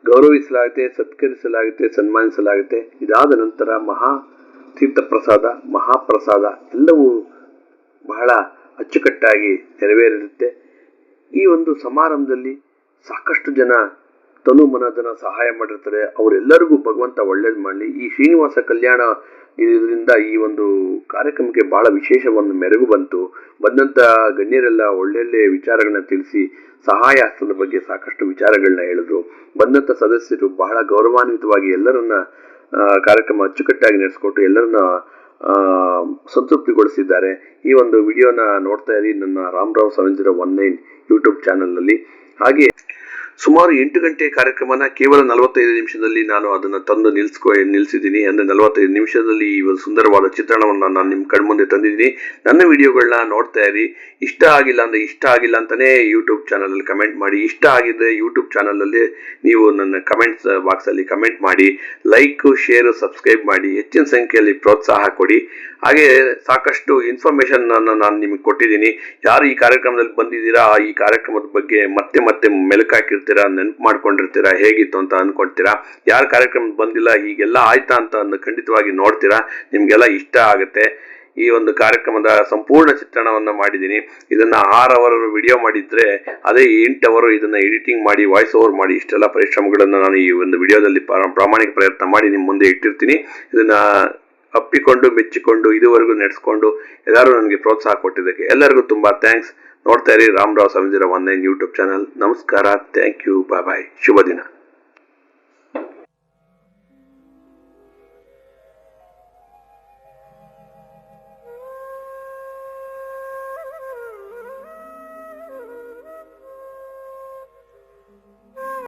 ಗೌರವಿಸಲಾಗುತ್ತೆ, ಸತ್ಕರಿಸಲಾಗುತ್ತೆ, ಸನ್ಮಾನಿಸಲಾಗುತ್ತೆ. ಇದಾದ ನಂತರ ಮಹಾ ತೀರ್ಥ ಪ್ರಸಾದ, ಮಹಾಪ್ರಸಾದ ಎಲ್ಲವೂ ಬಹಳ ಅಚ್ಚುಕಟ್ಟಾಗಿ ನೆರವೇರಿರುತ್ತೆ. ಈ ಒಂದು ಸಮಾರಂಭದಲ್ಲಿ ಸಾಕಷ್ಟು ಜನ ತನು ಮನಧನ ಸಹಾಯ ಮಾಡಿರ್ತಾರೆ. ಅವರೆಲ್ಲರಿಗೂ ಭಗವಂತ ಒಳ್ಳೇದು ಮಾಡಲಿ. ಈ ಶ್ರೀನಿವಾಸ ಕಲ್ಯಾಣ ಇದರಿಂದ ಈ ಒಂದು ಕಾರ್ಯಕ್ರಮಕ್ಕೆ ಬಹಳ ವಿಶೇಷ ಒಂದು ಮೆರುಗು ಬಂದಂತ ಗಣ್ಯರೆಲ್ಲ ಒಳ್ಳೊಳ್ಳೆ ವಿಚಾರಗಳನ್ನ ತಿಳಿಸಿ ಸಹಾಯ ಹಸ್ತದ ಬಗ್ಗೆ ಸಾಕಷ್ಟು ವಿಚಾರಗಳನ್ನ ಹೇಳಿದ್ರು. ಬಂದಂತ ಸದಸ್ಯರು ಬಹಳ ಗೌರವಾನ್ವಿತವಾಗಿ ಎಲ್ಲರನ್ನ ಕಾರ್ಯಕ್ರಮ ಅಚ್ಚುಕಟ್ಟಾಗಿ ನಡೆಸಿಕೊಟ್ಟು ಎಲ್ಲರನ್ನ ಸಂತೃಪ್ತಿಗೊಳಿಸಿದ್ದಾರೆ. ಈ ಒಂದು ವಿಡಿಯೋನ ನೋಡ್ತಾ ಇರಿ ನನ್ನ ರಾಮರಾವ್ 7019 ಯೂಟ್ಯೂಬ್ ಚಾನಲ್ನಲ್ಲಿ. ಹಾಗೆ ಸುಮಾರು 8 ಗಂಟೆ ಕಾರ್ಯಕ್ರಮನ ಕೇವಲ 45 ನಿಮಿಷದಲ್ಲಿ ನಾನು ಅದನ್ನು ತಂದು ನಿಲ್ಲಿಸಿದ್ದೀನಿ. ಅಂದರೆ 45 ನಿಮಿಷದಲ್ಲಿ ಈ ಒಂದು ಸುಂದರವಾದ ಚಿತ್ರಣವನ್ನು ನಾನು ನಿಮ್ಮ ಕಣ್ಮುಂದೆ ತಂದಿದ್ದೀನಿ. ನನ್ನ ವಿಡಿಯೋಗಳನ್ನ ನೋಡ್ತಾ ಇರಿ. ಇಷ್ಟ ಆಗಿಲ್ಲ ಅಂತಾನೆ ಯೂಟ್ಯೂಬ್ ಚಾನಲಲ್ಲಿ ಕಮೆಂಟ್ ಮಾಡಿ. ಇಷ್ಟ ಆಗಿದ್ರೆ ಯೂಟ್ಯೂಬ್ ಚಾನಲಲ್ಲಿ ನೀವು ನನ್ನ ಕಮೆಂಟ್ಸ್ ಬಾಕ್ಸಲ್ಲಿ ಕಮೆಂಟ್ ಮಾಡಿ, ಲೈಕ್, ಶೇರ್, ಸಬ್ಸ್ಕ್ರೈಬ್ ಮಾಡಿ, ಹೆಚ್ಚಿನ ಸಂಖ್ಯೆಯಲ್ಲಿ ಪ್ರೋತ್ಸಾಹ ಕೊಡಿ. ಹಾಗೆ ಸಾಕಷ್ಟು ಇನ್ಫಾರ್ಮೇಶನ್ ನಾನು ನಿಮಗೆ ಕೊಟ್ಟಿದ್ದೀನಿ. ಯಾರು ಈ ಕಾರ್ಯಕ್ರಮದಲ್ಲಿ ಬಂದಿದ್ದೀರಾ, ಈ ಕಾರ್ಯಕ್ರಮದ ಬಗ್ಗೆ ಮತ್ತೆ ಮೆಲುಕಾಕಿರ್ತೀರಾ, ನೆನಪು ಮಾಡ್ಕೊಂಡಿರ್ತೀರಾ, ಹೇಗಿತ್ತು ಅಂತ ಅನ್ಕೊಳ್ತೀರಾ. ಯಾರು ಕಾರ್ಯಕ್ರಮಕ್ಕೆ ಬಂದಿಲ್ಲ, ಹೀಗೆಲ್ಲ ಆಯ್ತಾ ಅಂತ ಖಂಡಿತವಾಗಿ ನೋಡ್ತೀರಾ. ನಿಮ್ಗೆಲ್ಲ ಇಷ್ಟ ಆಗುತ್ತೆ. ಈ ಒಂದು ಕಾರ್ಯಕ್ರಮದ ಸಂಪೂರ್ಣ ಚಿತ್ರಣವನ್ನ ಮಾಡಿದ್ದೀನಿ. ಇದನ್ನ 6 ಅವರ್ ವಿಡಿಯೋ ಮಾಡಿದ್ರೆ ಅದೇ 8 ಅವರ್ ಇದನ್ನ ಎಡಿಟಿಂಗ್ ಮಾಡಿ, ವಾಯ್ಸ್ ಓವರ್ ಮಾಡಿ, ಇಷ್ಟೆಲ್ಲ ಪರಿಶ್ರಮಗಳನ್ನ ನಾನು ಈ ಒಂದು ವಿಡಿಯೋದಲ್ಲಿ ಪ್ರಾಮಾಣಿಕ ಪ್ರಯತ್ನ ಮಾಡಿ ನಿಮ್ಮ ಮುಂದೆ ಇಟ್ಟಿರ್ತೀನಿ. ಇದನ್ನ ಅಪ್ಪಿಕೊಂಡು ಮೆಚ್ಚಿಕೊಂಡು ಇದುವರೆಗೂ ನಡೆಸ್ಕೊಂಡು ಎಲ್ಲರೂ ನನಗೆ ಪ್ರೋತ್ಸಾಹ ಕೊಟ್ಟಿದ್ದಕ್ಕೆ ಎಲ್ಲರಿಗೂ ತುಂಬಾ ಥ್ಯಾಂಕ್ಸ್. ನೋಡ್ತಾ ಇರಿ ರಾಮರಾವ್ 7019 ಯೂಟ್ಯೂಬ್ ಚಾನಲ್. ನಮಸ್ಕಾರ, ಥ್ಯಾಂಕ್ ಯು, ಬಾಯ್ ಬಾಯ್, ಶುಭ ದಿನ.